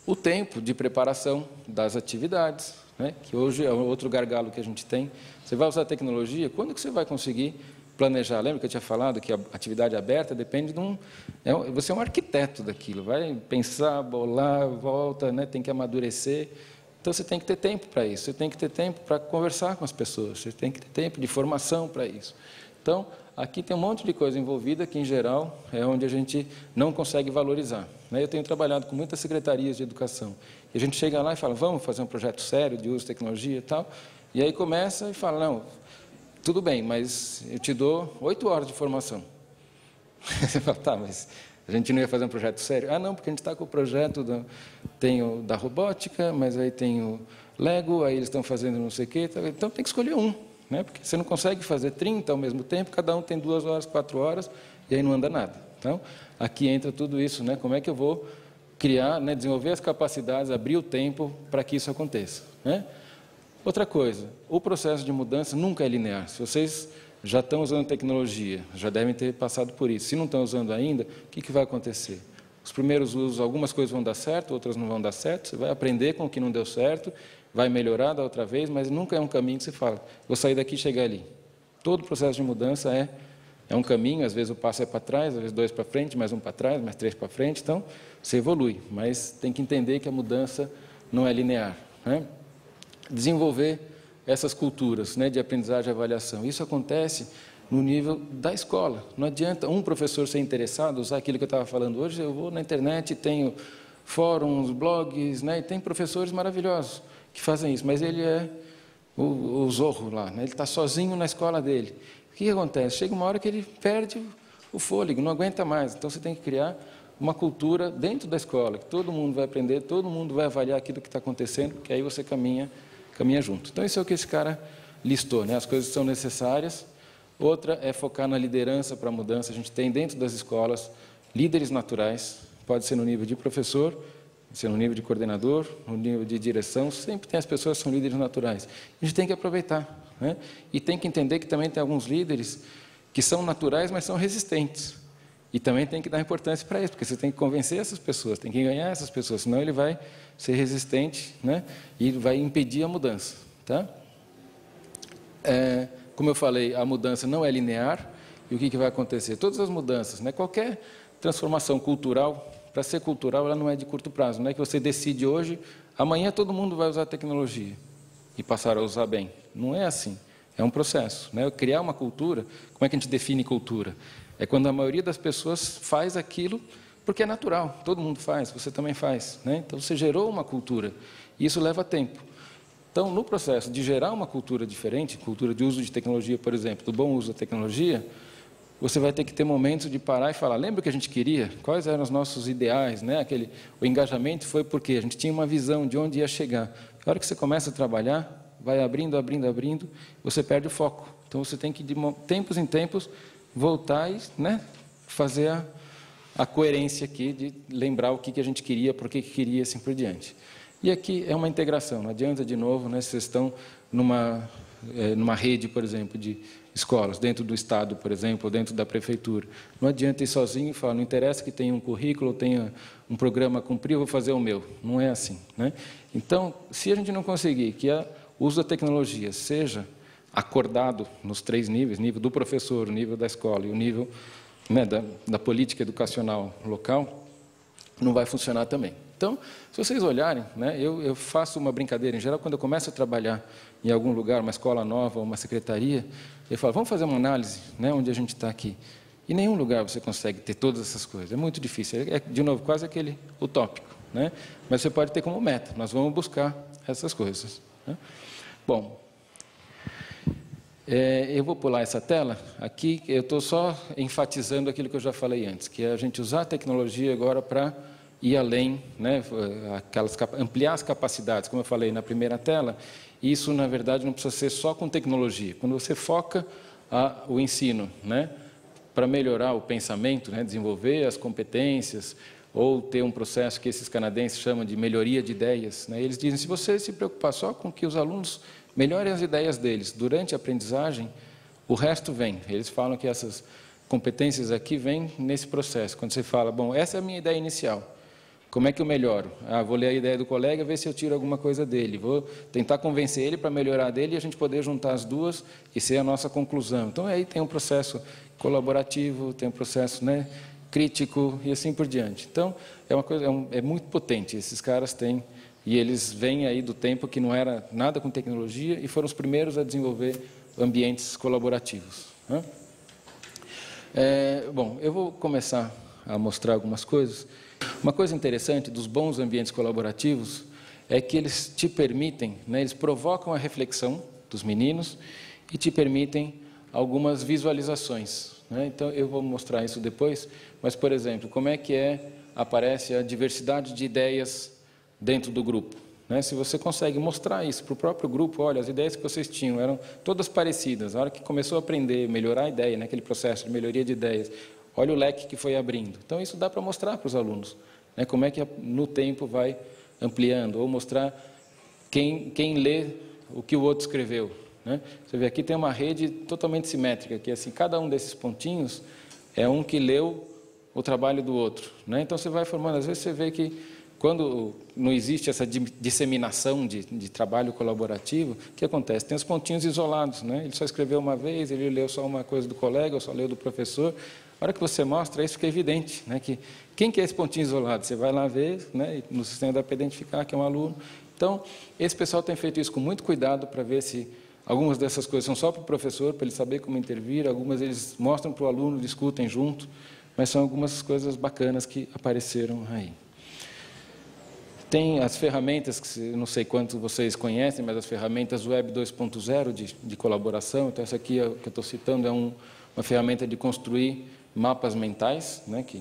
o tempo de preparação das atividades, né? Que hoje é outro gargalo que a gente tem. Você vai usar a tecnologia, quando que você vai conseguir planejar? Lembra que eu tinha falado que a atividade aberta depende de você é um arquiteto daquilo, vai pensar, bolar, volta, né? Tem que amadurecer. Então, você tem que ter tempo para isso, você tem que ter tempo para conversar com as pessoas, você tem que ter tempo de formação para isso. Então, aqui tem um monte de coisa envolvida que, em geral, é onde a gente não consegue valorizar, né? Eu tenho trabalhado com muitas secretarias de educação. E a gente chega lá e fala, vamos fazer um projeto sério de uso de tecnologia e tal. E aí começa e fala, não, tudo bem, mas eu te dou 8 horas de formação. Você fala, tá, mas a gente não ia fazer um projeto sério? Ah, não, porque a gente está com o projeto, tem o da robótica, mas aí tem o Lego, aí eles estão fazendo não sei o quê, então tem que escolher um, né? Porque você não consegue fazer 30 ao mesmo tempo, cada um tem 2 horas, 4 horas, e aí não anda nada. Então, aqui entra tudo isso, né? Como é que eu vou criar, né, desenvolver as capacidades, abrir o tempo para que isso aconteça, né? Outra coisa, o processo de mudança nunca é linear. Se vocês já estão usando tecnologia, já devem ter passado por isso. Se não estão usando ainda, o que vai acontecer? Os primeiros usos, algumas coisas vão dar certo, outras não vão dar certo. Você vai aprender com o que não deu certo, vai melhorar da outra vez, mas nunca é um caminho que você fala, vou sair daqui e chegar ali. Todo processo de mudança é um caminho, às vezes o passo é para trás, às vezes 2 para frente, mais 1 para trás, mais 3 para frente, então você evolui, mas tem que entender que a mudança não é linear, né? Desenvolver essas culturas, né, de aprendizagem e avaliação. Isso acontece no nível da escola. Não adianta um professor ser interessado, usar aquilo que eu estava falando hoje, eu vou na internet, tenho fóruns, blogs, né, e tem professores maravilhosos que fazem isso, mas ele é o zorro lá, né, ele está sozinho na escola dele. O que acontece? Chega uma hora que ele perde o fôlego, não aguenta mais. Então, você tem que criar uma cultura dentro da escola, que todo mundo vai aprender, todo mundo vai avaliar aquilo que está acontecendo, que aí você caminha junto. Então, isso é o que esse cara listou, né? As coisas que são necessárias. Outra é focar na liderança para a mudança. A gente tem dentro das escolas líderes naturais, pode ser no nível de professor, pode ser no nível de coordenador, no nível de direção, sempre tem as pessoas que são líderes naturais. A gente tem que aproveitar, né? E tem que entender que também tem alguns líderes que são naturais, mas são resistentes. E também tem que dar importância para isso, porque você tem que convencer essas pessoas, tem que ganhar essas pessoas, senão ele vai ser resistente, né? E vai impedir a mudança. Tá? Como eu falei, a mudança não é linear, e o que vai acontecer? Todas as mudanças, né? Qualquer transformação cultural, para ser cultural, ela não é de curto prazo, não é que você decide hoje, amanhã todo mundo vai usar tecnologia e passar a usar bem. Não é assim, é um processo, né? Criar uma cultura, como é que a gente define cultura? É quando a maioria das pessoas faz aquilo porque é natural, todo mundo faz, você também faz, né? Então, você gerou uma cultura, e isso leva tempo. Então, no processo de gerar uma cultura diferente, cultura de uso de tecnologia, por exemplo, do bom uso da tecnologia, você vai ter que ter momentos de parar e falar, lembra o que a gente queria? Quais eram os nossos ideais, né? O engajamento foi porque a gente tinha uma visão de onde ia chegar. Na hora que você começa a trabalhar, vai abrindo, você perde o foco. Então, você tem que, de tempos em tempos, voltar e, né, fazer a coerência aqui de lembrar o que a gente queria, por que queria, assim por diante. E aqui é uma integração, não adianta, de novo, né, vocês estão numa rede, por exemplo, de escolas, dentro do Estado, por exemplo, ou dentro da Prefeitura. Não adianta ir sozinho e falar, não interessa que tenha um currículo, ou tenha um programa a cumprir, eu vou fazer o meu. Não é assim, né? Então, se a gente não conseguir que o uso da tecnologia seja acordado nos 3 níveis, nível do professor, o nível da escola e o nível, né, da política educacional local, não vai funcionar também. Então, se vocês olharem, né, eu faço uma brincadeira, em geral, quando eu começo a trabalhar em algum lugar, uma escola nova, uma secretaria, eu falo, vamos fazer uma análise, né, onde a gente está aqui. Em nenhum lugar você consegue ter todas essas coisas, é muito difícil, de novo, quase aquele utópico, né? Mas você pode ter como meta, nós vamos buscar essas coisas, né? Bom, eu vou pular essa tela, aqui eu estou só enfatizando aquilo que eu já falei antes, que é a gente usar a tecnologia agora para ir além, né, ampliar as capacidades, como eu falei na primeira tela. Isso, na verdade, não precisa ser só com tecnologia. Quando você foca o ensino, né, para melhorar o pensamento, né, desenvolver as competências, ou ter um processo que esses canadenses chamam de melhoria de ideias, né, eles dizem, se você se preocupar só com que os alunos melhorem as ideias deles durante a aprendizagem, o resto vem. Eles falam que essas competências aqui vêm nesse processo. Quando você fala, bom, essa é a minha ideia inicial, como é que eu melhoro? Vou ler a ideia do colega, ver se eu tiro alguma coisa dele. Vou tentar convencer ele para melhorar dele e a gente poder juntar as duas e ser a nossa conclusão. Então, aí tem um processo colaborativo, tem um processo, né, crítico e assim por diante. Então, é uma coisa, é muito potente. Esses caras têm, e eles vêm aí do tempo que não era nada com tecnologia e foram os primeiros a desenvolver ambientes colaborativos, né? Bom, eu vou começar a mostrar algumas coisas. Uma coisa interessante dos bons ambientes colaborativos é que eles te permitem, né, eles provocam a reflexão dos meninos e te permitem algumas visualizações, né? Então, eu vou mostrar isso depois, mas, por exemplo, como é que aparece a diversidade de ideias dentro do grupo, né? Se você consegue mostrar isso para o próprio grupo, olha, as ideias que vocês tinham eram todas parecidas, a hora que começou a aprender, melhorar a ideia, né? Aquele processo de melhoria de ideias, olha o leque que foi abrindo. Então, isso dá para mostrar para os alunos, né? Como é que no tempo vai ampliando, ou mostrar quem lê o que o outro escreveu, né? Você vê aqui tem uma rede totalmente simétrica, que assim, cada um desses pontinhos é um que leu o trabalho do outro, né? Então, você vai formando, às vezes você vê que quando não existe essa disseminação de trabalho colaborativo, o que acontece? Tem os pontinhos isolados, né? Ele só escreveu uma vez, ele leu só uma coisa do colega, ou só leu do professor. A hora que você mostra, isso fica evidente, né? Que quem que é esse pontinho isolado? Você vai lá ver, né? E no sistema dá para identificar que é um aluno. Então, esse pessoal tem feito isso com muito cuidado para ver se algumas dessas coisas são só para o professor, para ele saber como intervir, algumas eles mostram para o aluno, discutem junto, mas são algumas coisas bacanas que apareceram aí. Tem as ferramentas, que não sei quantos vocês conhecem, mas as ferramentas Web 2.0 de colaboração. Então, essa aqui que eu estou citando é uma ferramenta de construir mapas mentais, né, que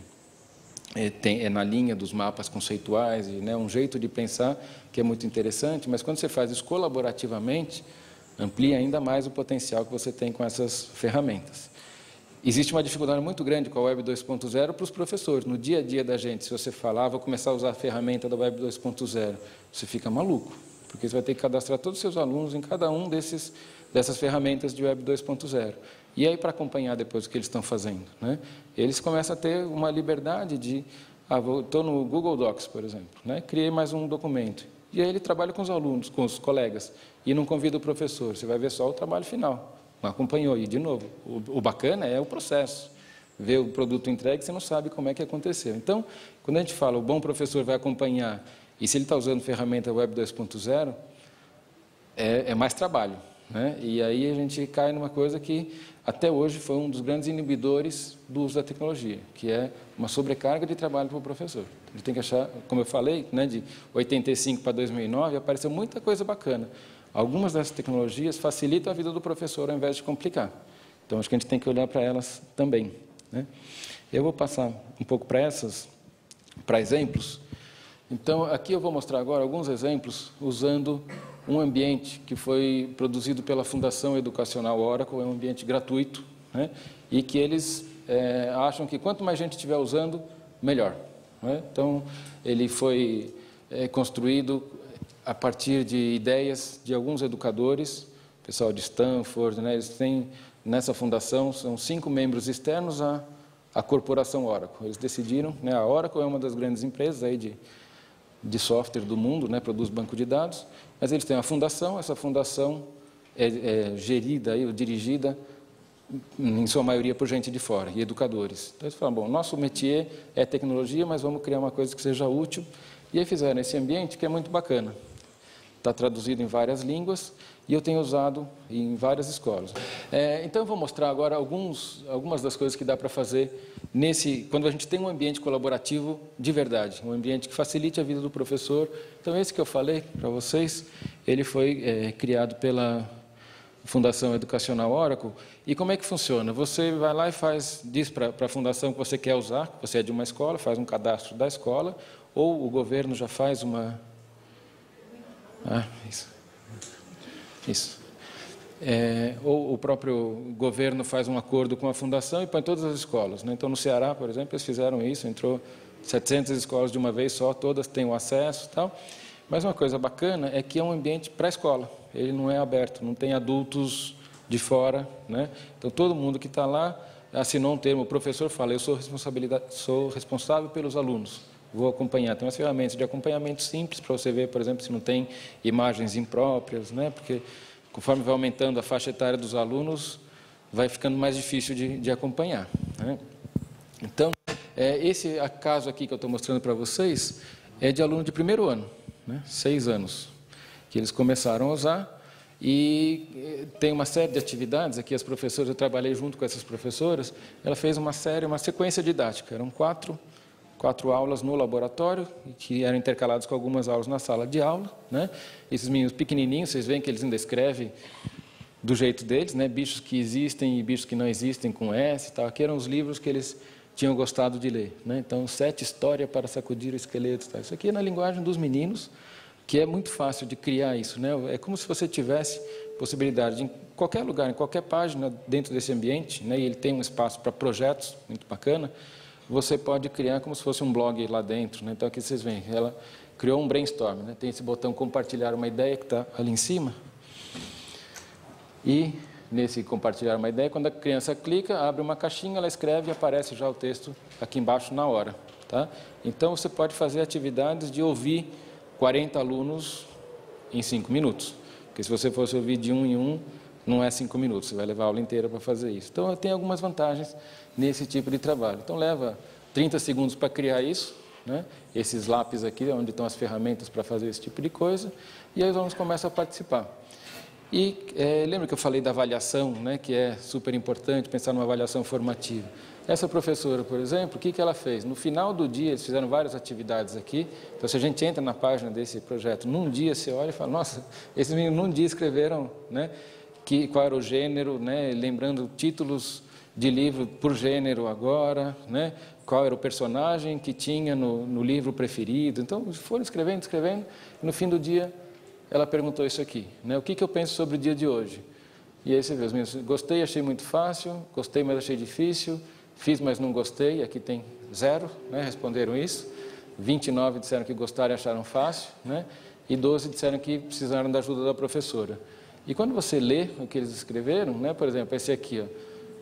é na linha dos mapas conceituais, e, né, um jeito de pensar que é muito interessante, mas quando você faz isso colaborativamente, amplia ainda mais o potencial que você tem com essas ferramentas. Existe uma dificuldade muito grande com a Web 2.0 para os professores. No dia a dia da gente, se você falar, vou começar a usar a ferramenta da Web 2.0, você fica maluco, porque você vai ter que cadastrar todos os seus alunos em cada um dessas ferramentas de Web 2.0. E aí, para acompanhar depois o que eles estão fazendo, né? Eles começam a ter uma liberdade de... estou no Google Docs, por exemplo, né? Criei mais um documento. E aí ele trabalha com os alunos, com os colegas, e não convida o professor. Você vai ver só o trabalho final. Não acompanhou. E, de novo, o bacana é o processo. Ver o produto entregue, você não sabe como é que aconteceu. Então, quando a gente fala o bom professor vai acompanhar, e se ele está usando ferramenta Web 2.0, é mais trabalho, né? E aí a gente cai numa coisa que, até hoje, foi um dos grandes inibidores do uso da tecnologia, que é uma sobrecarga de trabalho para o professor. Ele tem que achar, como eu falei, né, de 85 para 2009, apareceu muita coisa bacana. Algumas dessas tecnologias facilitam a vida do professor ao invés de complicar. Então, acho que a gente tem que olhar para elas também, né? Eu vou passar um pouco para exemplos. Então, aqui eu vou mostrar agora alguns exemplos usando um ambiente que foi produzido pela Fundação Educacional Oracle, é um ambiente gratuito, né? E que eles acham que quanto mais gente estiver usando, melhor, né? Então, ele foi construído a partir de ideias de alguns educadores, pessoal de Stanford, né? Eles têm, nessa fundação, são 5 membros externos à corporação Oracle. Eles decidiram, né? A Oracle é uma das grandes empresas aí de software do mundo, né? Produz banco de dados, mas eles têm uma fundação, essa fundação é gerida, ou dirigida, em sua maioria, por gente de fora, e educadores. Então, eles falam, bom, nosso métier é tecnologia, mas vamos criar uma coisa que seja útil, e aí fizeram esse ambiente que é muito bacana. Está traduzido em várias línguas e eu tenho usado em várias escolas. Então, eu vou mostrar agora algumas das coisas que dá para fazer quando a gente tem um ambiente colaborativo de verdade, um ambiente que facilite a vida do professor. Então, esse que eu falei para vocês, ele foi criado pela Fundação Educacional Oracle. E como é que funciona? Você vai lá e diz para a fundação que você quer usar, que você é de uma escola, faz um cadastro da escola, ou o governo já faz uma... Isso. Ou o próprio governo faz um acordo com a fundação e põe todas as escolas, né? Então, no Ceará, por exemplo, eles fizeram isso, entrou 700 escolas de uma vez só, todas têm o acesso e tal. Mas uma coisa bacana é que é um ambiente para a escola, ele não é aberto, não tem adultos de fora, né? Então, todo mundo que está lá assinou um termo, o professor fala, eu sou responsável pelos alunos. Vou acompanhar. Tem umas ferramentas de acompanhamento simples para você ver, por exemplo, se não tem imagens impróprias, né? Porque conforme vai aumentando a faixa etária dos alunos, vai ficando mais difícil de acompanhar, né? Então, esse caso aqui que eu estou mostrando para vocês é de aluno de primeiro ano, né? 6 anos, que eles começaram a usar. E tem uma série de atividades, aqui as professoras, eu trabalhei junto com essas professoras, ela fez uma sequência didática, eram 4 aulas no laboratório, que eram intercaladas com algumas aulas na sala de aula, né? Esses meninos pequenininhos, vocês veem que eles ainda escrevem do jeito deles, né? Bichos que existem e bichos que não existem com S e tal. Aqui eram os livros que eles tinham gostado de ler, né? Então, 7 histórias para sacudir o esqueleto. Tal. Isso aqui é na linguagem dos meninos, que é muito fácil de criar isso, né? É como se você tivesse possibilidade de, em qualquer lugar, em qualquer página dentro desse ambiente, né? E ele tem um espaço para projetos, muito bacana, você pode criar como se fosse um blog lá dentro, né? Então, aqui vocês veem, ela criou um brainstorm, né? Tem esse botão compartilhar uma ideia que está ali em cima. E nesse compartilhar uma ideia, quando a criança clica, abre uma caixinha, ela escreve e aparece já o texto aqui embaixo na hora. Tá? Então, você pode fazer atividades de ouvir 40 alunos em 5 minutos. Porque se você fosse ouvir de um em um, não é 5 minutos, você vai levar a aula inteira para fazer isso. Então, tem algumas vantagens nesse tipo de trabalho. Então, leva 30 segundos para criar isso, né? Esses lápis aqui, onde estão as ferramentas para fazer esse tipo de coisa, e aí os alunos começam a participar. E lembra que eu falei da avaliação, né, que é super importante, pensar numa avaliação formativa. Essa professora, por exemplo, o que ela fez? No final do dia, eles fizeram várias atividades aqui, então se a gente entra na página desse projeto, num dia você olha e fala, nossa, esses meninos num dia escreveram, né, qual era o gênero, né, lembrando títulos de livro por gênero agora, né, qual era o personagem que tinha no livro preferido. Então, foram escrevendo, e no fim do dia, ela perguntou isso aqui, né? O que eu penso sobre o dia de hoje? E aí você vê, os meninos, gostei, achei muito fácil, gostei, mas achei difícil, fiz, mas não gostei, aqui tem 0, né? Responderam isso, 29 disseram que gostaram e acharam fácil, né? E 12 disseram que precisaram da ajuda da professora. E quando você lê o que eles escreveram, né? Por exemplo, esse aqui, ó,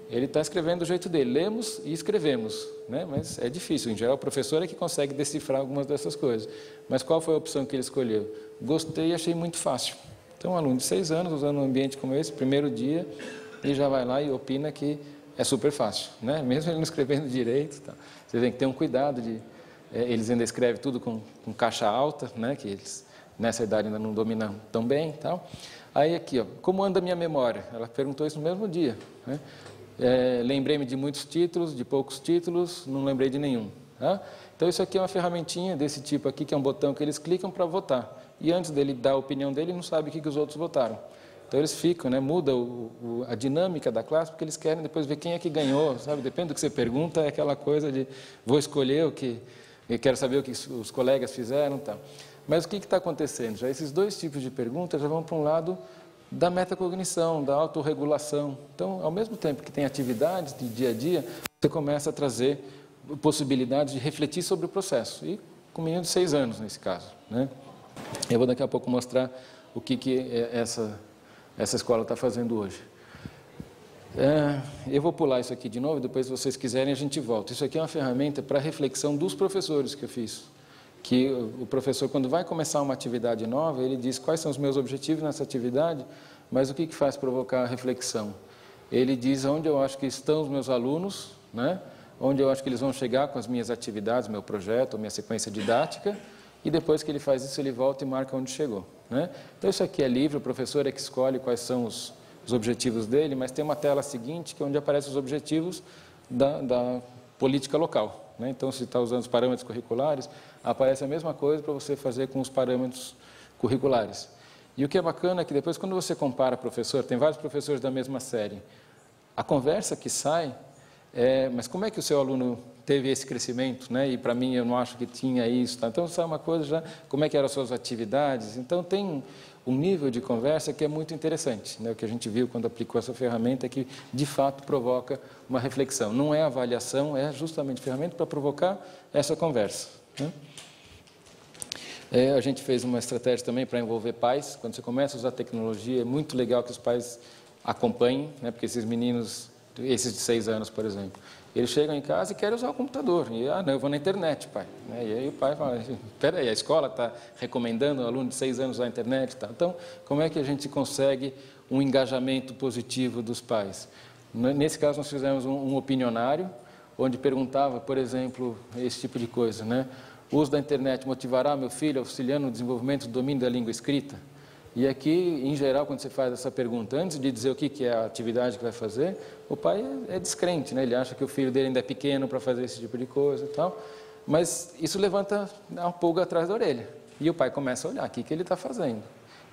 ele está escrevendo do jeito dele, lemos e escrevemos, né? Mas é difícil, em geral o professor é que consegue decifrar algumas dessas coisas. Mas qual foi a opção que ele escolheu? Gostei e achei muito fácil. Então, um aluno de 6 anos, usando um ambiente como esse, primeiro dia, ele já vai lá e opina que é super fácil, né? Mesmo ele não escrevendo direito. Tá? Você tem que ter um cuidado de... eles ainda escrevem tudo com caixa alta, né? Que eles nessa idade ainda não dominam tão bem. Tal. Aí aqui, ó, como anda a minha memória? Ela perguntou isso no mesmo dia, né? Lembrei-me de muitos títulos, de poucos títulos, não lembrei de nenhum. Tá? Então, isso aqui é uma ferramentinha desse tipo aqui, que é um botão que eles clicam para votar. E antes dele dar a opinião dele, ele não sabe o que os outros votaram. Então, eles ficam, né, muda a dinâmica da classe, porque eles querem depois ver quem é que ganhou, sabe? Depende do que você pergunta, é aquela coisa de vou escolher o que... Eu quero saber o que os colegas fizeram. Tá? Mas o que está acontecendo? Já esses dois tipos de perguntas já vão para um lado da metacognição, da autorregulação. Então, ao mesmo tempo que tem atividades de dia a dia, você começa a trazer possibilidades de refletir sobre o processo. E com um menino de 6 anos, nesse caso. Né? Eu vou daqui a pouco mostrar o que essa escola está fazendo hoje. Eu vou pular isso aqui de novo, depois, se vocês quiserem, a gente volta. Isso aqui é uma ferramenta para reflexão dos professores que eu fiz. Que o professor, quando vai começar uma atividade nova, ele diz quais são os meus objetivos nessa atividade, mas o que faz provocar a reflexão? Ele diz onde eu acho que estão os meus alunos, né? Onde eu acho que eles vão chegar com as minhas atividades, meu projeto, minha sequência didática, e depois que ele faz isso, ele volta e marca onde chegou. Né? Então, isso aqui é livre, o professor é que escolhe quais são os objetivos dele, mas tem uma tela seguinte, que é onde aparecem os objetivos da política local. Né? Então, se está usando os parâmetros curriculares, aparece a mesma coisa para você fazer com os parâmetros curriculares. E o que é bacana é que depois, quando você compara professor, tem vários professores da mesma série, a conversa que sai mas como é que o seu aluno teve esse crescimento, né? E para mim eu não acho que tinha isso. Tá? Então, sai uma coisa já, como é que eram as suas atividades. Então, tem um nível de conversa que é muito interessante. Né? O que a gente viu quando aplicou essa ferramenta é que, de fato, provoca uma reflexão. Não é avaliação, é justamente ferramenta para provocar essa conversa. Né? A gente fez uma estratégia também para envolver pais. Quando você começa a usar tecnologia, é muito legal que os pais acompanhem, né? Porque esses meninos... Esses de 6 anos, por exemplo, eles chegam em casa e querem usar o computador. E, não, eu vou na internet, pai. E aí o pai fala, espera aí, a escola está recomendando o aluno de 6 anos usar a internet. Tá? Então, como é que a gente consegue um engajamento positivo dos pais? Nesse caso, nós fizemos um opinionário, onde perguntava, por exemplo, esse tipo de coisa, né? O uso da internet motivará meu filho auxiliando no desenvolvimento do domínio da língua escrita? E aqui, em geral, quando você faz essa pergunta, antes de dizer o que é a atividade que vai fazer, o pai é descrente, né? Ele acha que o filho dele ainda é pequeno para fazer esse tipo de coisa e tal. Mas isso levanta uma pulga atrás da orelha. E o pai começa a olhar o que ele está fazendo.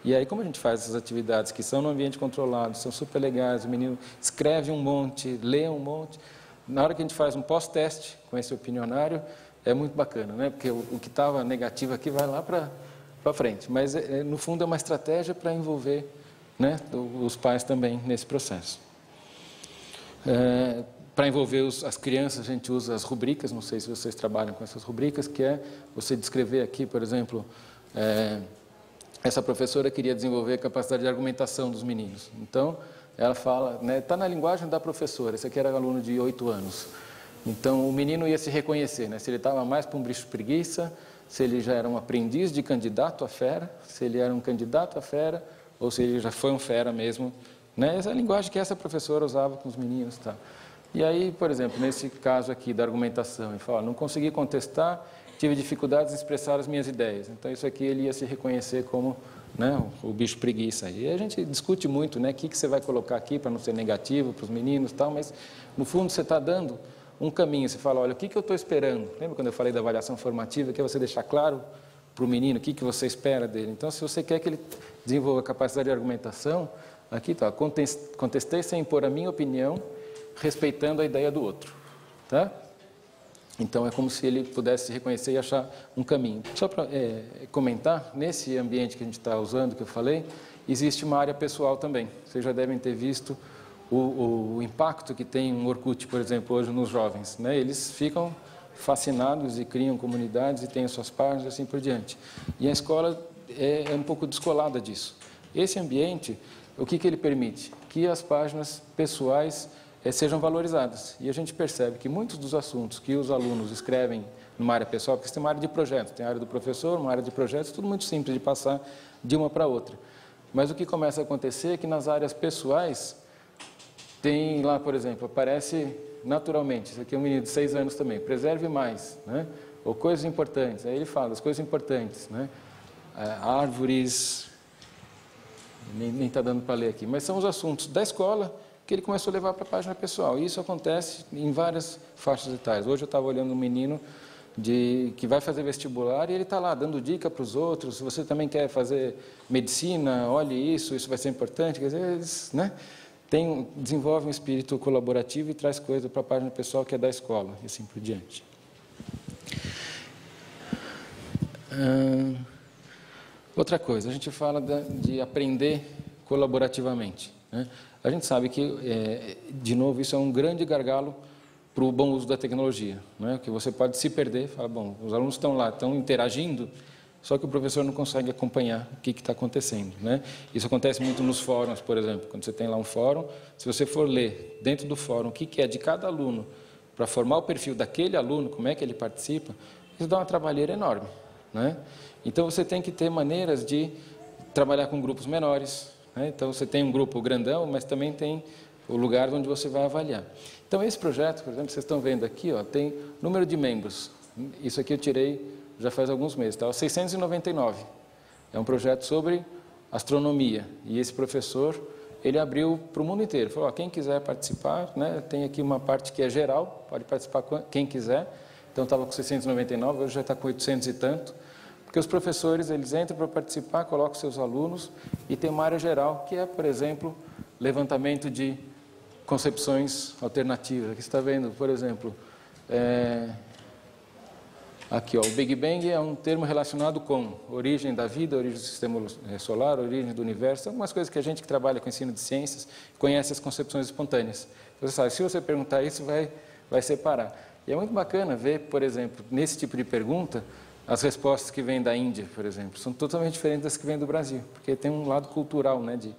E aí, como a gente faz essas atividades que são no ambiente controlado, são super legais, o menino escreve um monte, lê um monte, na hora que a gente faz um pós-teste com esse opinionário, é muito bacana, né? Porque o que estava negativo aqui vai lá para frente. Mas, no fundo, é uma estratégia para envolver, né, os pais também nesse processo. Para envolver as crianças, a gente usa as rubricas, não sei se vocês trabalham com essas rubricas, que é você descrever aqui, por exemplo, essa professora queria desenvolver a capacidade de argumentação dos meninos. Então, ela fala, né, está na linguagem da professora, esse aqui era aluno de 8 anos. Então, o menino ia se reconhecer, né, se ele estava mais para um bicho preguiça, se ele já era um aprendiz de candidato a fera, se ele era um candidato a fera, ou se ele já foi um fera mesmo. Né? Essa é a linguagem que essa professora usava com os meninos. Tá? E aí, por exemplo, nesse caso aqui da argumentação, ele fala, não consegui contestar, tive dificuldades em expressar as minhas ideias. Então, isso aqui ele ia se reconhecer como, né, o bicho preguiça. E a gente discute muito, né, o que você vai colocar aqui para não ser negativo para os meninos e tal, mas, no fundo, você está dando um caminho. Você fala, olha, o que eu estou esperando? Lembra quando eu falei da avaliação formativa, que é você deixar claro para o menino o que você espera dele? Então, se você quer que ele desenvolva a capacidade de argumentação, aqui está, contestei sem impor a minha opinião, respeitando a ideia do outro. Tá? Então, é como se ele pudesse se reconhecer e achar um caminho. Só para comentar, nesse ambiente que a gente está usando, que eu falei, existe uma área pessoal também. Vocês já devem ter visto o impacto que tem um Orkut, por exemplo, hoje nos jovens. Né? Eles ficam fascinados e criam comunidades e têm as suas páginas e assim por diante. E a escola é um pouco descolada disso. Esse ambiente, o que ele permite? Que as páginas pessoais sejam valorizadas. E a gente percebe que muitos dos assuntos que os alunos escrevem numa área pessoal, porque tem uma área de projetos, tem a área do professor, uma área de projetos, tudo muito simples de passar de uma para outra. Mas o que começa a acontecer é que nas áreas pessoais, tem lá, por exemplo, aparece naturalmente, isso aqui é um menino de 6 anos também, preserve mais, né? Ou coisas importantes, aí ele fala as coisas importantes, né? Árvores, nem está dando para ler aqui, mas são os assuntos da escola que ele começou a levar para a página pessoal. E isso acontece em várias faixas etárias. Hoje eu estava olhando um menino que vai fazer vestibular e ele está lá dando dica para os outros. Se você também quer fazer medicina, olhe isso vai ser importante. Quer dizer, eles, né, desenvolve um espírito colaborativo e traz coisa para a página pessoal que é da escola, e assim por diante. Outra coisa, a gente fala de aprender colaborativamente. Né? A gente sabe que, de novo, isso é um grande gargalo para o bom uso da tecnologia. Né? Que você pode se perder, fala, bom, os alunos estão lá, estão interagindo, só que o professor não consegue acompanhar o que está acontecendo. Né? Isso acontece muito nos fóruns, por exemplo. Quando você tem lá um fórum, se você for ler dentro do fórum o que é de cada aluno, para formar o perfil daquele aluno, como é que ele participa, isso dá uma trabalheira enorme. Né? Então, você tem que ter maneiras de trabalhar com grupos menores. Né? Então, você tem um grupo grandão, mas também tem o lugar onde você vai avaliar. Então, esse projeto, por exemplo, vocês estão vendo aqui, ó, tem número de membros. Isso aqui eu tirei já faz alguns meses, tá? 699. É um projeto sobre astronomia. E esse professor, ele abriu para o mundo inteiro. Falou, ó, quem quiser participar, né, tem aqui uma parte que é geral, pode participar quem quiser. Então, estava com 699, hoje já está com 800 e tanto. Porque os professores, eles entram para participar, colocam seus alunos e tem uma área geral, que é, por exemplo, levantamento de concepções alternativas. Aqui você está vendo, por exemplo, aqui, ó, o Big Bang é um termo relacionado com origem da vida, origem do sistema solar, origem do universo, algumas coisas que a gente que trabalha com ensino de ciências conhece as concepções espontâneas. Você sabe, se você perguntar isso, vai separar. E é muito bacana ver, por exemplo, nesse tipo de pergunta, as respostas que vêm da Índia, por exemplo, são totalmente diferentes das que vêm do Brasil, porque tem um lado cultural, né, de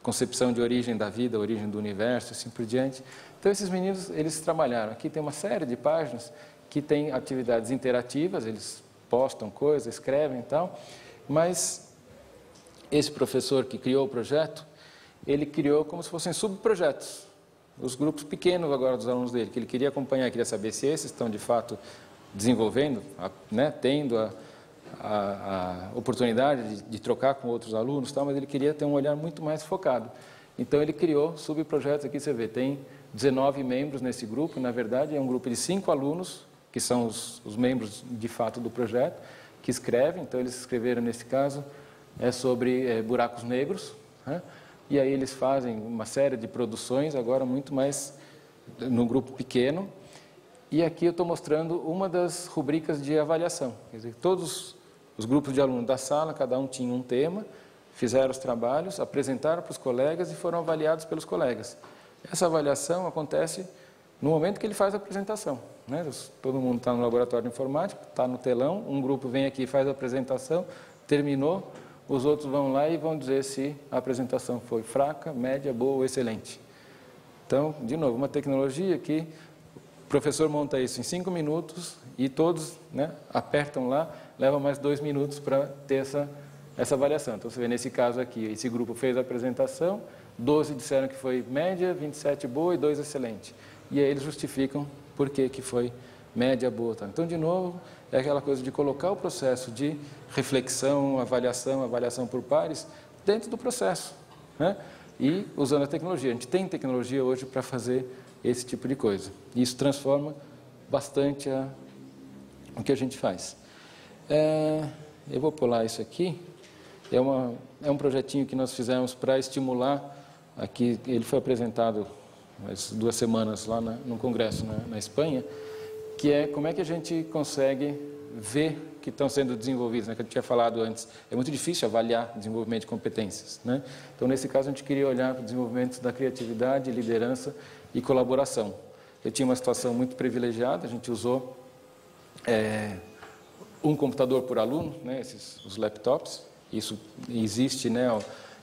concepção de origem da vida, origem do universo, assim por diante. Então, esses meninos, eles trabalharam. Aqui tem uma série de páginas que tem atividades interativas, eles postam coisas, escrevem e tal, mas esse professor que criou o projeto, ele criou como se fossem subprojetos, os grupos pequenos agora dos alunos dele, que ele queria acompanhar, queria saber se esses estão de fato desenvolvendo, né, tendo a oportunidade de trocar com outros alunos, tal, mas ele queria ter um olhar muito mais focado. Então, ele criou subprojetos, aqui você vê, tem 19 membros nesse grupo, na verdade é um grupo de 5 alunos, que são os membros de fato do projeto, que escrevem. Então, eles escreveram, nesse caso, é sobre buracos negros, né? E aí eles fazem uma série de produções, agora muito mais no grupo pequeno. E aqui eu estou mostrando uma das rubricas de avaliação. Quer dizer, todos os grupos de alunos da sala, cada um tinha um tema, fizeram os trabalhos, apresentaram para os colegas e foram avaliados pelos colegas. Essa avaliação acontece no momento que ele faz a apresentação, né? Todo mundo está no laboratório de informática, está no telão, um grupo vem aqui e faz a apresentação, terminou, os outros vão lá e vão dizer se a apresentação foi fraca, média, boa ou excelente. Então, de novo, uma tecnologia que o professor monta isso em 5 minutos e todos, né, apertam lá, leva mais 2 minutos para ter essa avaliação. Então, você vê nesse caso aqui, esse grupo fez a apresentação, 12 disseram que foi média, 27 boa e 2 excelente. E aí eles justificam por que foi média, boa. Tá? Então, de novo, é aquela coisa de colocar o processo de reflexão, avaliação por pares dentro do processo, né? E usando a tecnologia. A gente tem tecnologia hoje para fazer esse tipo de coisa. E isso transforma bastante o que a gente faz. Eu vou pular isso aqui. É um projetinho que nós fizemos para estimular, aqui ele foi apresentado há 2 semanas lá no congresso na Espanha, que é como é que a gente consegue ver que estão sendo desenvolvidos, né, que eu tinha falado antes. É muito difícil avaliar desenvolvimento de competências, né? Então, nesse caso, a gente queria olhar para o desenvolvimento da criatividade, liderança e colaboração. Eu tinha uma situação muito privilegiada, a gente usou um computador por aluno, né, os laptops, isso existe, né?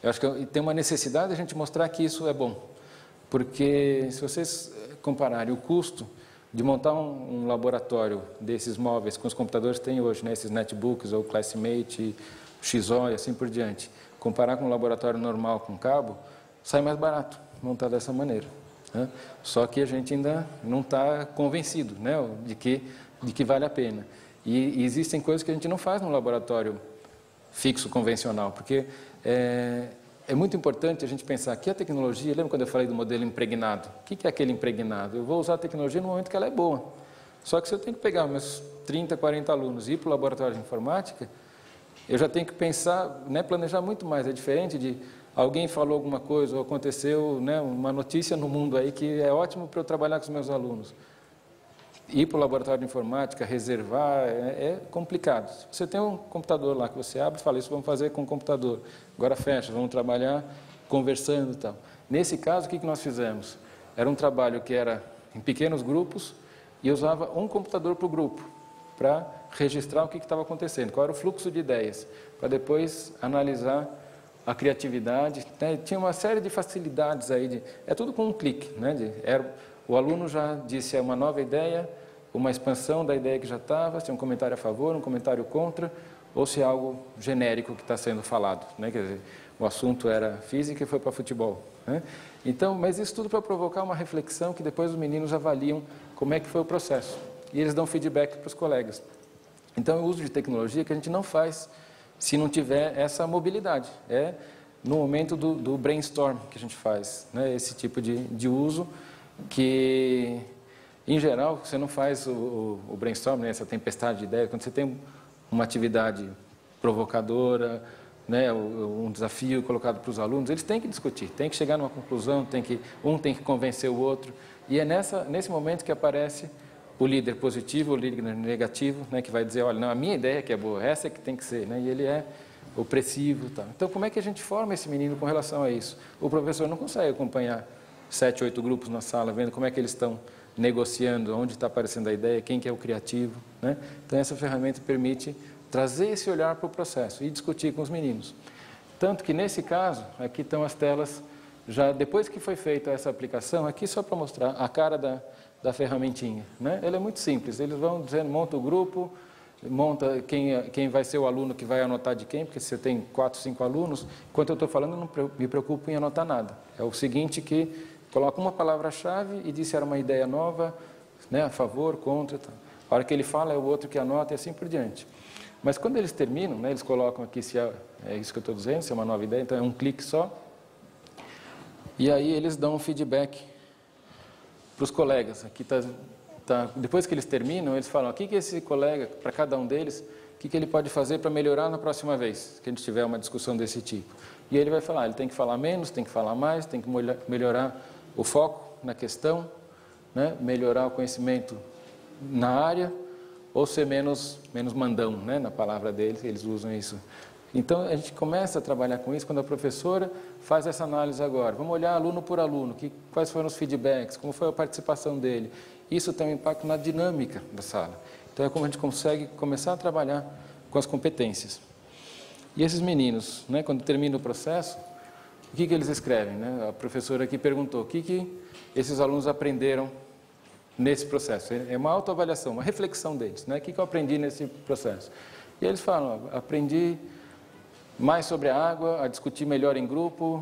Eu acho que tem uma necessidade de a gente mostrar que isso é bom, porque se vocês compararem o custo de montar um laboratório desses móveis com os computadores que tem hoje, né, esses netbooks ou Classmate, XO e assim por diante, comparar com um laboratório normal com cabo, sai mais barato montar dessa maneira, né? Só que a gente ainda não está convencido, né, de que vale a pena. E existem coisas que a gente não faz no laboratório fixo, convencional, porque é muito importante a gente pensar que a tecnologia, lembra quando eu falei do modelo impregnado? O que é aquele impregnado? Eu vou usar a tecnologia no momento que ela é boa. Só que se eu tenho que pegar meus 30, 40 alunos e ir para o laboratório de informática, eu já tenho que pensar, né, planejar muito mais. É diferente de alguém falou alguma coisa ou aconteceu, né, uma notícia no mundo aí que é ótimo para eu trabalhar com os meus alunos. Ir para o laboratório de informática, reservar, é complicado. Se você tem um computador lá que você abre e fala, isso vamos fazer com o computador. Agora fecha, vamos trabalhar conversando e tal. Nesse caso, o que nós fizemos? Era um trabalho que era em pequenos grupos e usava um computador por grupo para registrar o que estava acontecendo, qual era o fluxo de ideias, para depois analisar a criatividade, né? Tinha uma série de facilidades aí, é tudo com um clique, né? O aluno já disse uma nova ideia, uma expansão da ideia que já estava, se é um comentário a favor, um comentário contra, ou se é algo genérico que está sendo falado, né? Quer dizer, o assunto era física e foi para futebol, né? Então, mas isso tudo para provocar uma reflexão que depois os meninos avaliam como é que foi o processo. E eles dão feedback para os colegas. Então, é o uso de tecnologia que a gente não faz se não tiver essa mobilidade. É no momento do brainstorm que a gente faz, né? Esse tipo de uso que, em geral, você não faz o brainstorm, né? Essa tempestade de ideias, quando você tem uma atividade provocadora, né? Um desafio colocado para os alunos, eles têm que discutir, têm que chegar numa conclusão, um tem que convencer o outro. E é nesse momento que aparece o líder positivo, o líder negativo, né, que vai dizer, olha, não, a minha ideia que é boa, essa é que tem que ser, né, e ele é opressivo e tal. Então, como é que a gente forma esse menino com relação a isso? O professor não consegue acompanhar 7, 8 grupos na sala, vendo como é que eles estão negociando, onde está aparecendo a ideia, quem que é o criativo, né? Então, essa ferramenta permite trazer esse olhar para o processo e discutir com os meninos. Tanto que, nesse caso, aqui estão as telas, já depois que foi feita essa aplicação, aqui só para mostrar a cara da ferramentinha, né? Ele é muito simples, eles vão dizendo, monta o grupo, monta quem vai ser o aluno que vai anotar de quem, porque se você tem 4, 5 alunos, enquanto eu estou falando, eu não me preocupo em anotar nada. É o seguinte que coloca uma palavra-chave e diz se era uma ideia nova, né, a favor, contra, tal. A hora que ele fala é o outro que anota e assim por diante. Mas quando eles terminam, né, eles colocam aqui se é isso que eu estou dizendo, se é uma nova ideia, então é um clique só, e aí eles dão um feedback para os colegas. Aqui está depois que eles terminam, eles falam, o que esse colega, para cada um deles, o que ele pode fazer para melhorar na próxima vez que a gente tiver uma discussão desse tipo. E ele vai falar, ele tem que falar menos, tem que falar mais, tem que melhorar o foco na questão, né? Melhorar o conhecimento na área, ou ser menos mandão, né? Na palavra deles, eles usam isso. Então, a gente começa a trabalhar com isso quando a professora faz essa análise agora. Vamos olhar aluno por aluno, quais foram os feedbacks, como foi a participação dele. Isso tem um impacto na dinâmica da sala. Então, é como a gente consegue começar a trabalhar com as competências. E esses meninos, né, quando termina o processo, o que eles escrevem? Né? A professora aqui perguntou, o que esses alunos aprenderam nesse processo? É uma autoavaliação, uma reflexão deles. Né? O que eu aprendi nesse processo? E eles falam, aprendi mais sobre a água, a discutir melhor em grupo,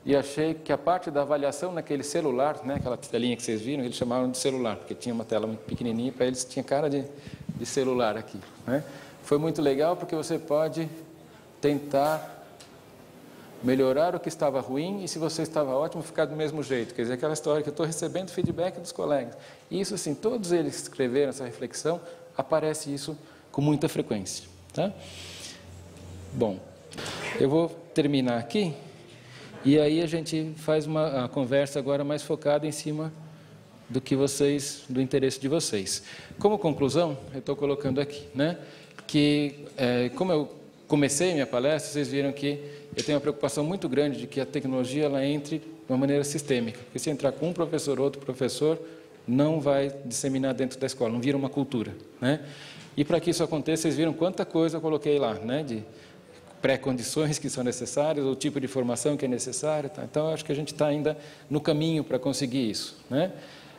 e achei que a parte da avaliação naquele celular, né, aquela telinha que vocês viram, eles chamavam de celular, porque tinha uma tela muito pequenininha, para eles tinha cara de celular aqui. Né? Foi muito legal porque você pode tentar melhorar o que estava ruim e se você estava ótimo, ficar do mesmo jeito. Quer dizer, aquela história que eu estou recebendo feedback dos colegas. E isso, assim, todos eles escreveram essa reflexão, aparece isso com muita frequência. Tá? Bom, eu vou terminar aqui e aí a gente faz uma conversa agora mais focada em cima do interesse de vocês. Como conclusão, eu estou colocando aqui, né, que como eu comecei minha palestra, vocês viram que eu tenho uma preocupação muito grande de que a tecnologia ela entre de uma maneira sistêmica, porque se entrar com um professor, outro professor, não vai disseminar dentro da escola, não vira uma cultura, né? E para que isso aconteça, vocês viram quanta coisa eu coloquei lá, né, de pré-condições que são necessárias, o tipo de formação que é necessário. Tá? Então, eu acho que a gente está ainda no caminho para conseguir isso. Né?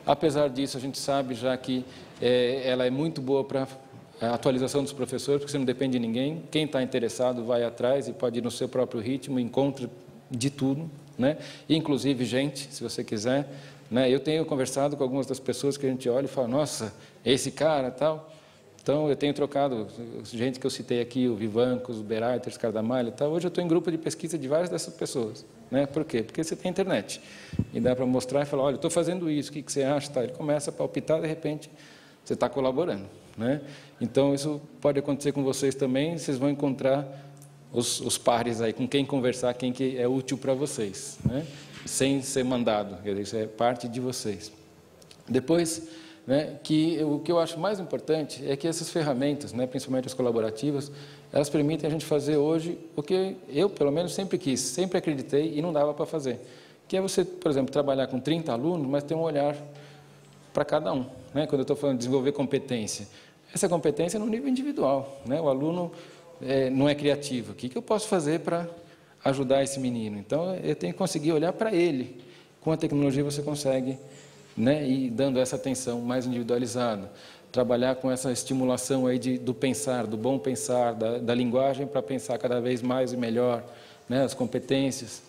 Apesar disso, a gente sabe já que ela é muito boa para a atualização dos professores, porque você não depende de ninguém. Quem está interessado vai atrás e pode ir no seu próprio ritmo, encontra de tudo, né? Inclusive gente, se você quiser. Né? Eu tenho conversado com algumas das pessoas que a gente olha e fala, nossa, esse cara tal... Então, eu tenho trocado, gente que eu citei aqui, o Vivancos, o Berreiter, o Cardamalho e tal. Hoje eu estou em grupo de pesquisa de várias dessas pessoas. Né? Por quê? Porque você tem internet. E dá para mostrar e falar, olha, eu estou fazendo isso, o que você acha? Tá? Ele começa a palpitar, de repente, você está colaborando. Né? Então, isso pode acontecer com vocês também, vocês vão encontrar os pares aí, com quem conversar, quem que é útil para vocês. Né? Sem ser mandado, quer dizer, isso é parte de vocês. Depois... Né, o que eu acho mais importante é que essas ferramentas, né, principalmente as colaborativas, elas permitem a gente fazer hoje o que eu, pelo menos, sempre quis, sempre acreditei e não dava para fazer. Que é você, por exemplo, trabalhar com 30 alunos, mas ter um olhar para cada um. Né? Quando eu estou falando de desenvolver competência, essa competência é no nível individual. Né? O aluno não é criativo. O que eu posso fazer para ajudar esse menino? Então, eu tenho que conseguir olhar para ele. Com a tecnologia você consegue... Né, e dando essa atenção mais individualizada, trabalhar com essa estimulação aí do pensar, do bom pensar, da linguagem para pensar cada vez mais e melhor, né, as competências.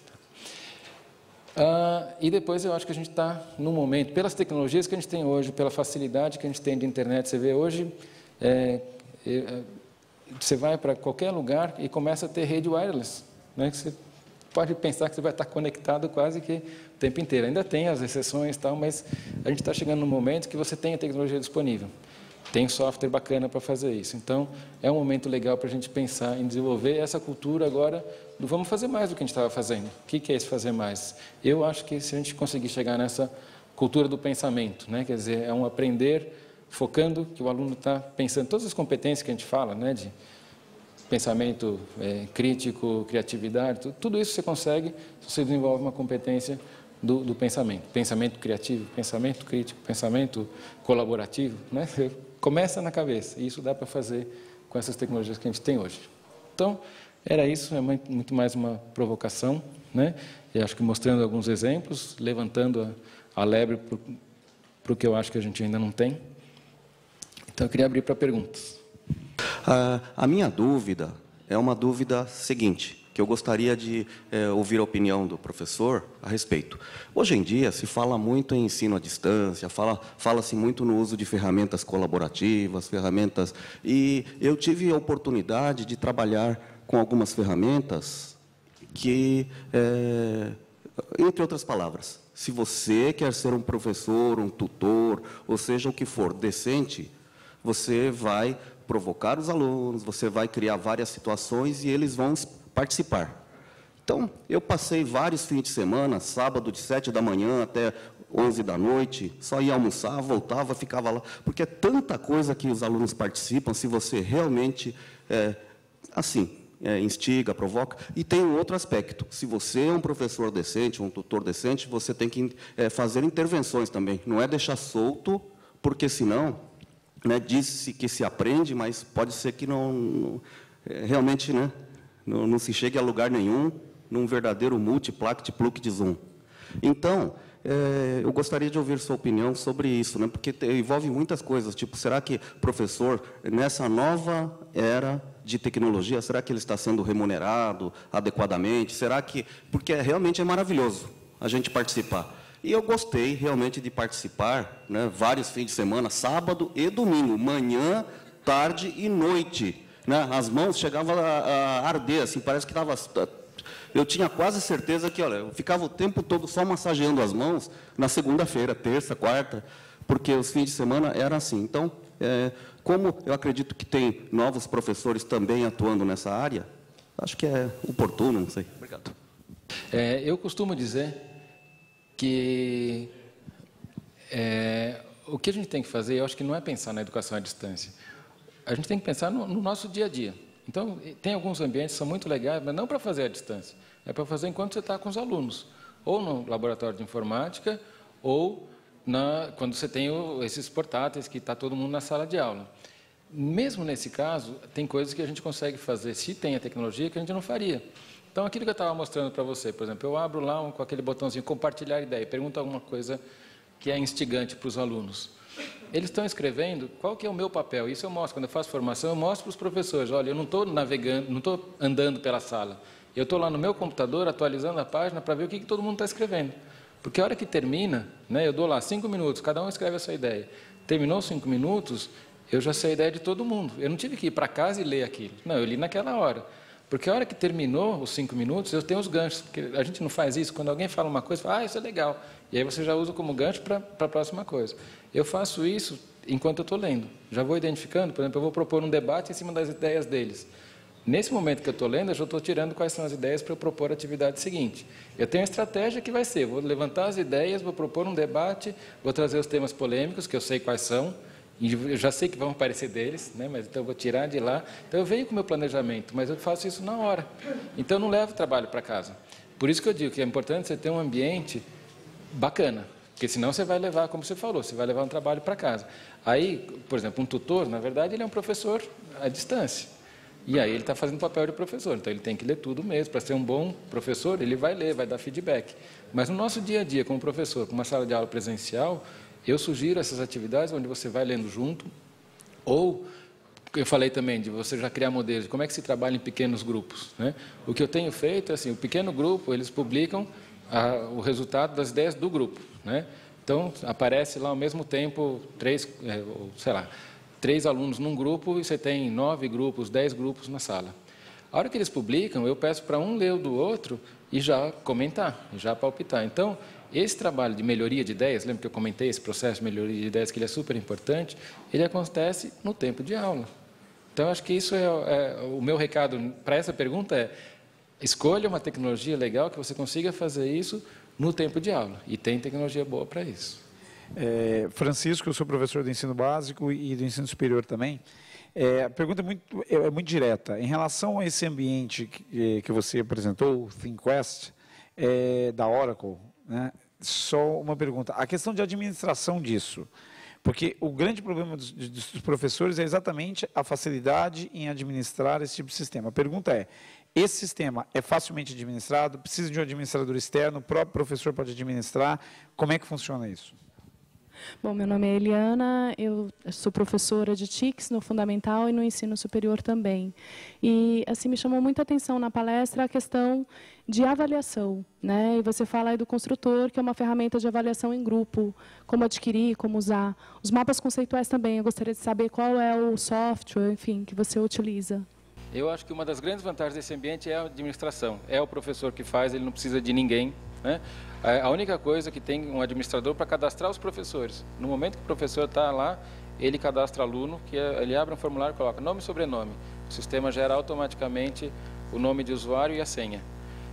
E depois eu acho que a gente está num momento, pelas tecnologias que a gente tem hoje, pela facilidade que a gente tem de internet, você vê hoje, você vai para qualquer lugar e começa a ter rede wireless, né, que você pode pensar que você vai estar conectado quase que o tempo inteiro. Ainda tem as exceções e tal, mas a gente está chegando num momento que você tem a tecnologia disponível. Tem software bacana para fazer isso. Então, é um momento legal para a gente pensar em desenvolver essa cultura agora do vamos fazer mais do que a gente estava fazendo. O que é esse fazer mais? Eu acho que se a gente conseguir chegar nessa cultura do pensamento, né? Quer dizer, é um aprender focando que o aluno está pensando, todas as competências que a gente fala, né? De pensamento crítico, criatividade, tudo isso você consegue se você desenvolve uma competência do pensamento. Pensamento criativo, pensamento crítico, pensamento colaborativo, né? Começa na cabeça, e isso dá para fazer com essas tecnologias que a gente tem hoje. Então, era isso, é muito mais uma provocação, né? E acho que mostrando alguns exemplos, levantando a lebre para o que eu acho que a gente ainda não tem. Então, eu queria abrir para perguntas. A minha dúvida é uma dúvida seguinte, que eu gostaria de ouvir a opinião do professor a respeito. Hoje em dia se fala muito em ensino à distância, fala-se muito no uso de ferramentas colaborativas, e eu tive a oportunidade de trabalhar com algumas ferramentas que, entre outras palavras, Se você quer ser um professor, um tutor, ou seja, o que for, decente, você vai provocar os alunos, você vai criar várias situações e eles vão participar. Então, eu passei vários fins de semana, sábado de 7 da manhã até 11 da noite, só ia almoçar, voltava, ficava lá, porque é tanta coisa que os alunos participam, se você realmente, instiga, provoca. E tem um outro aspecto, se você é um professor decente, um tutor decente, você tem que fazer intervenções também, não é deixar solto, porque senão, né, diz-se que se aprende, mas pode ser que realmente, né, não se chegue a lugar nenhum, num verdadeiro multiplact pluct zoom. Então, eu gostaria de ouvir sua opinião sobre isso, né? Porque envolve muitas coisas, tipo, será que professor, nessa nova era de tecnologia, será que ele está sendo remunerado adequadamente? Será que... Porque realmente é maravilhoso a gente participar. E eu gostei realmente de participar, né, vários fins de semana, sábado e domingo, manhã, tarde e noite. Né? As mãos chegavam a arder, assim, parece que estava... Eu tinha quase certeza que, olha, eu ficava o tempo todo só massageando as mãos na segunda-feira, terça, quarta, porque os fins de semana eram assim. Então, como eu acredito que tem novos professores também atuando nessa área, acho que é oportuno, não sei. Obrigado. Eu costumo dizer que o que a gente tem que fazer, eu acho que não é pensar na educação à distância. A gente tem que pensar no nosso dia a dia. Então, tem alguns ambientes que são muito legais, mas não para fazer à distância. É para fazer enquanto você está com os alunos. Ou no laboratório de informática, ou quando você tem esses portáteis que está todo mundo na sala de aula. Mesmo nesse caso, tem coisas que a gente consegue fazer, se tem a tecnologia, que a gente não faria. Então, aquilo que eu estava mostrando para você, por exemplo, eu abro lá com aquele botãozinho, compartilhar ideia, pergunto alguma coisa que é instigante para os alunos. Eles estão escrevendo, qual que é o meu papel? Isso eu mostro, quando eu faço formação, eu mostro para os professores, olha, eu não estou navegando, não estou andando pela sala, eu estou lá no meu computador, atualizando a página para ver o que todo mundo está escrevendo. Porque a hora que termina, né, eu dou lá 5 minutos, cada um escreve a sua ideia. Terminou 5 minutos, eu já sei a ideia de todo mundo. Eu não tive que ir para casa e ler aquilo. Não, eu li naquela hora. Porque a hora que terminou os 5 minutos, eu tenho os ganchos. Porque a gente não faz isso. Quando alguém fala uma coisa, fala, isso é legal. E aí você já usa como gancho para a próxima coisa. Eu faço isso enquanto eu estou lendo. Já vou identificando, por exemplo, eu vou propor um debate em cima das ideias deles. Nesse momento que eu estou lendo, eu já estou tirando quais são as ideias para eu propor a atividade seguinte. Eu tenho a estratégia que vai ser, vou levantar as ideias, vou propor um debate, vou trazer os temas polêmicos, que eu sei quais são, e eu já sei que vão aparecer deles, né? Mas então eu vou tirar de lá. Então eu venho com o meu planejamento, mas eu faço isso na hora. Então eu não levo trabalho para casa. Por isso que eu digo que é importante você ter um ambiente bacana, porque senão você vai levar, como você falou, você vai levar um trabalho para casa. Aí, por exemplo, um tutor, na verdade, ele é um professor à distância. E aí ele está fazendo o papel de professor, então ele tem que ler tudo mesmo. Para ser um bom professor, ele vai ler, vai dar feedback. Mas no nosso dia a dia, como professor, com uma sala de aula presencial, eu sugiro essas atividades onde você vai lendo junto, ou, eu falei também de você já criar modelos de como é que se trabalha em pequenos grupos. Né? O que eu tenho feito é assim, o pequeno grupo, eles publicam o resultado das ideias do grupo. Né? Então, aparece lá ao mesmo tempo 3 alunos num grupo e você tem 9 grupos, 10 grupos na sala. A hora que eles publicam, eu peço para um ler o do outro e já comentar, já palpitar. Então, esse trabalho de melhoria de ideias, lembra que eu comentei esse processo de melhoria de ideias, que ele é super importante, ele acontece no tempo de aula. Então, acho que isso o meu recado para essa pergunta é, escolha uma tecnologia legal que você consiga fazer isso no tempo de aula. E tem tecnologia boa para isso. Francisco, eu sou professor do ensino básico e do ensino superior também. A pergunta é muito direta. Em relação a esse ambiente que você apresentou, o ThinkQuest, da Oracle, né? Só uma pergunta. A questão de administração disso, porque o grande problema dos professores é exatamente a facilidade em administrar esse tipo de sistema. A pergunta é, esse sistema é facilmente administrado? Precisa de um administrador externo? O próprio professor pode administrar? Como é que funciona isso? Bom, meu nome é Eliana, eu sou professora de TICS no Fundamental e no Ensino Superior também. E assim me chamou muita atenção na palestra a questão de avaliação, né? E você fala aí do construtor, que é uma ferramenta de avaliação em grupo, como adquirir, como usar. Os mapas conceituais também, eu gostaria de saber qual é o software, enfim, que você utiliza. Eu acho que uma das grandes vantagens desse ambiente é a administração. É o professor que faz, ele não precisa de ninguém. Né? A única coisa é que tem um administrador para cadastrar os professores. No momento que o professor está lá, ele cadastra aluno, ele abre um formulário e coloca nome e sobrenome. O sistema gera automaticamente o nome de usuário e a senha.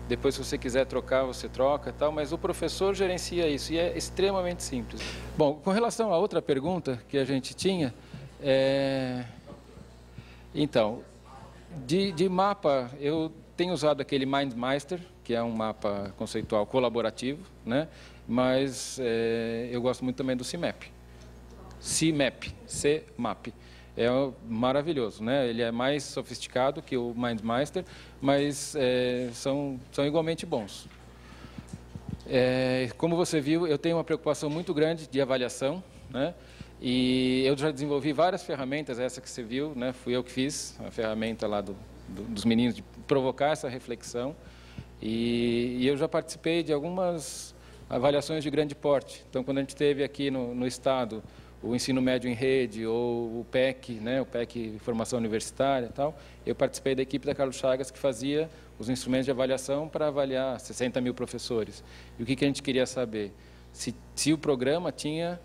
Depois, se você quiser trocar, você troca e tal, mas o professor gerencia isso e é extremamente simples. Bom, com relação à outra pergunta que a gente tinha, então, de mapa, eu tenho usado aquele MindMeister, que é um mapa conceitual colaborativo, né? Mas eu gosto muito também do CMAP. CMAP. É maravilhoso, né? Ele é mais sofisticado que o MindMeister, mas são igualmente bons. Como você viu, eu tenho uma preocupação muito grande de avaliação, né? E eu já desenvolvi várias ferramentas, essa que você viu, né? Fui eu que fiz, a ferramenta lá dos meninos, de provocar essa reflexão. E eu já participei de algumas avaliações de grande porte. Então, quando a gente teve aqui no Estado o ensino médio em rede, ou o PEC, né, o PEC Formação Universitária e tal, eu participei da equipe da Carlos Chagas, que fazia os instrumentos de avaliação para avaliar 60 mil professores. E o que a gente queria saber? Se o programa tinha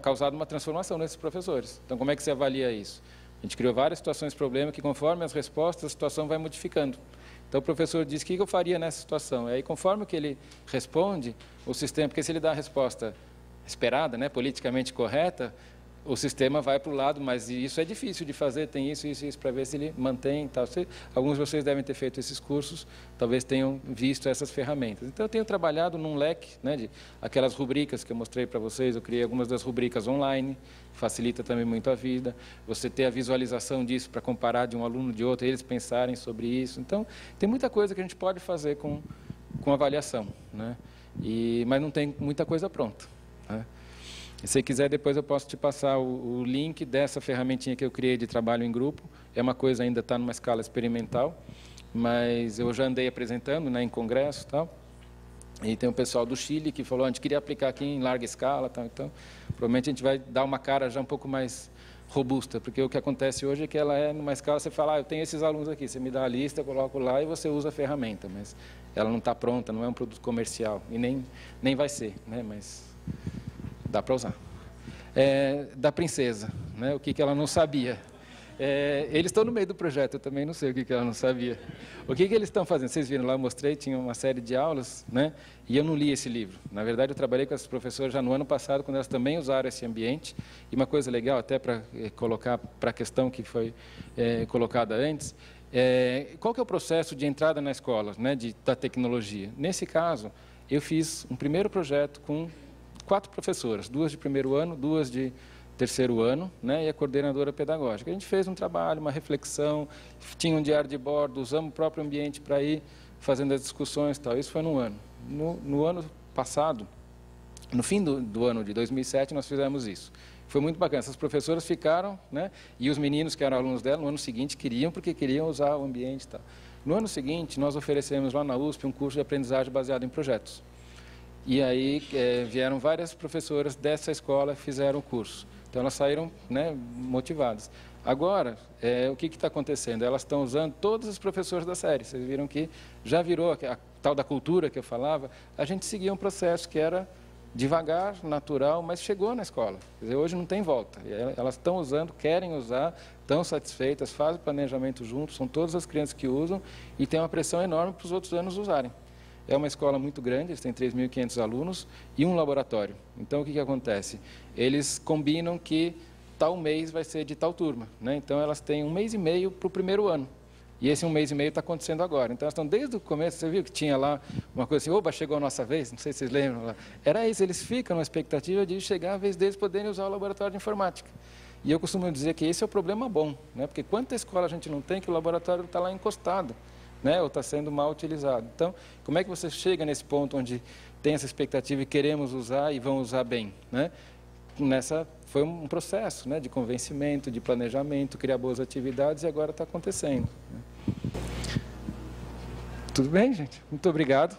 causado uma transformação nesses professores. Então, como é que se avalia isso? A gente criou várias situações de problema que, conforme as respostas, a situação vai modificando. Então, o professor diz, o que eu faria nessa situação? E aí, conforme o que ele responde, o sistema, porque se ele dá a resposta esperada, né, politicamente correta, o sistema vai para o lado, mas isso é difícil de fazer, tem isso, para ver se ele mantém. Tal. Alguns de vocês devem ter feito esses cursos, talvez tenham visto essas ferramentas. Então, eu tenho trabalhado num leque, né, de aquelas rubricas que eu mostrei para vocês, eu criei algumas das rubricas online, facilita também muito a vida, você ter a visualização disso para comparar de um aluno de outro, eles pensarem sobre isso. Então, tem muita coisa que a gente pode fazer com avaliação, né? Mas não tem muita coisa pronta. Se você quiser, depois eu posso te passar o link dessa ferramentinha que eu criei de trabalho em grupo. É uma coisa ainda está numa escala experimental, mas eu já andei apresentando, né, em congresso e tal. E tem um pessoal do Chile que falou, a gente queria aplicar aqui em larga escala, tal. Então, provavelmente a gente vai dar uma cara já um pouco mais robusta, porque o que acontece hoje é que ela é numa escala, você fala, eu tenho esses alunos aqui, você me dá a lista, eu coloco lá e você usa a ferramenta, mas ela não está pronta, não é um produto comercial e nem vai ser, né, mas dá para usar. Da princesa, né? O que ela não sabia. Eles estão no meio do projeto, eu também não sei o que ela não sabia. O que eles estão fazendo? Vocês viram lá, eu mostrei, tinha uma série de aulas, né? E eu não li esse livro. Na verdade, eu trabalhei com essas professoras já no ano passado, quando elas também usaram esse ambiente. E uma coisa legal, até para colocar para a questão que foi colocada antes, qual que é o processo de entrada na escola, né, da tecnologia? Nesse caso, eu fiz um primeiro projeto com 4 professoras, 2 de primeiro ano, 2 de terceiro ano, né, e a coordenadora pedagógica. A gente fez um trabalho, uma reflexão, tinha um diário de bordo, usamos o próprio ambiente para ir fazendo as discussões e tal. Isso foi num ano. No ano passado, no fim do ano de 2007, nós fizemos isso. Foi muito bacana. Essas professoras ficaram, né, e os meninos que eram alunos dela, no ano seguinte, porque queriam usar o ambiente e tal. No ano seguinte, nós oferecemos lá na USP um curso de aprendizagem baseado em projetos. E aí vieram várias professoras dessa escola, fizeram o curso. Então, elas saíram, né, motivadas. Agora, o que está acontecendo? Elas estão usando todos os professores da série. Vocês viram que já virou a tal da cultura que eu falava. A gente seguia um processo que era devagar, natural, mas chegou na escola. Quer dizer, hoje não tem volta. Elas estão usando, querem usar, estão satisfeitas, fazem planejamento junto, são todas as crianças que usam e tem uma pressão enorme para os outros anos usarem. É uma escola muito grande, eles têm 3.500 alunos e um laboratório. Então, o que acontece? Eles combinam que tal mês vai ser de tal turma, né? Então, elas têm 1 mês e meio para o primeiro ano. E esse 1 mês e meio está acontecendo agora. Então, elas estão desde o começo, você viu que tinha lá uma coisa assim, opa, chegou a nossa vez, não sei se vocês lembram. Era isso, eles ficam na expectativa de chegar a vez deles poderem usar o laboratório de informática. E eu costumo dizer que esse é o problema bom, né? Porque quanta escola a gente não tem que o laboratório está lá encostado, né, ou está sendo mal utilizado. Então, como é que você chega nesse ponto onde tem essa expectativa e queremos usar e vão usar bem, né? Foi um processo, né, de convencimento, de planejamento, criar boas atividades e agora está acontecendo, né? Tudo bem, gente? Muito obrigado.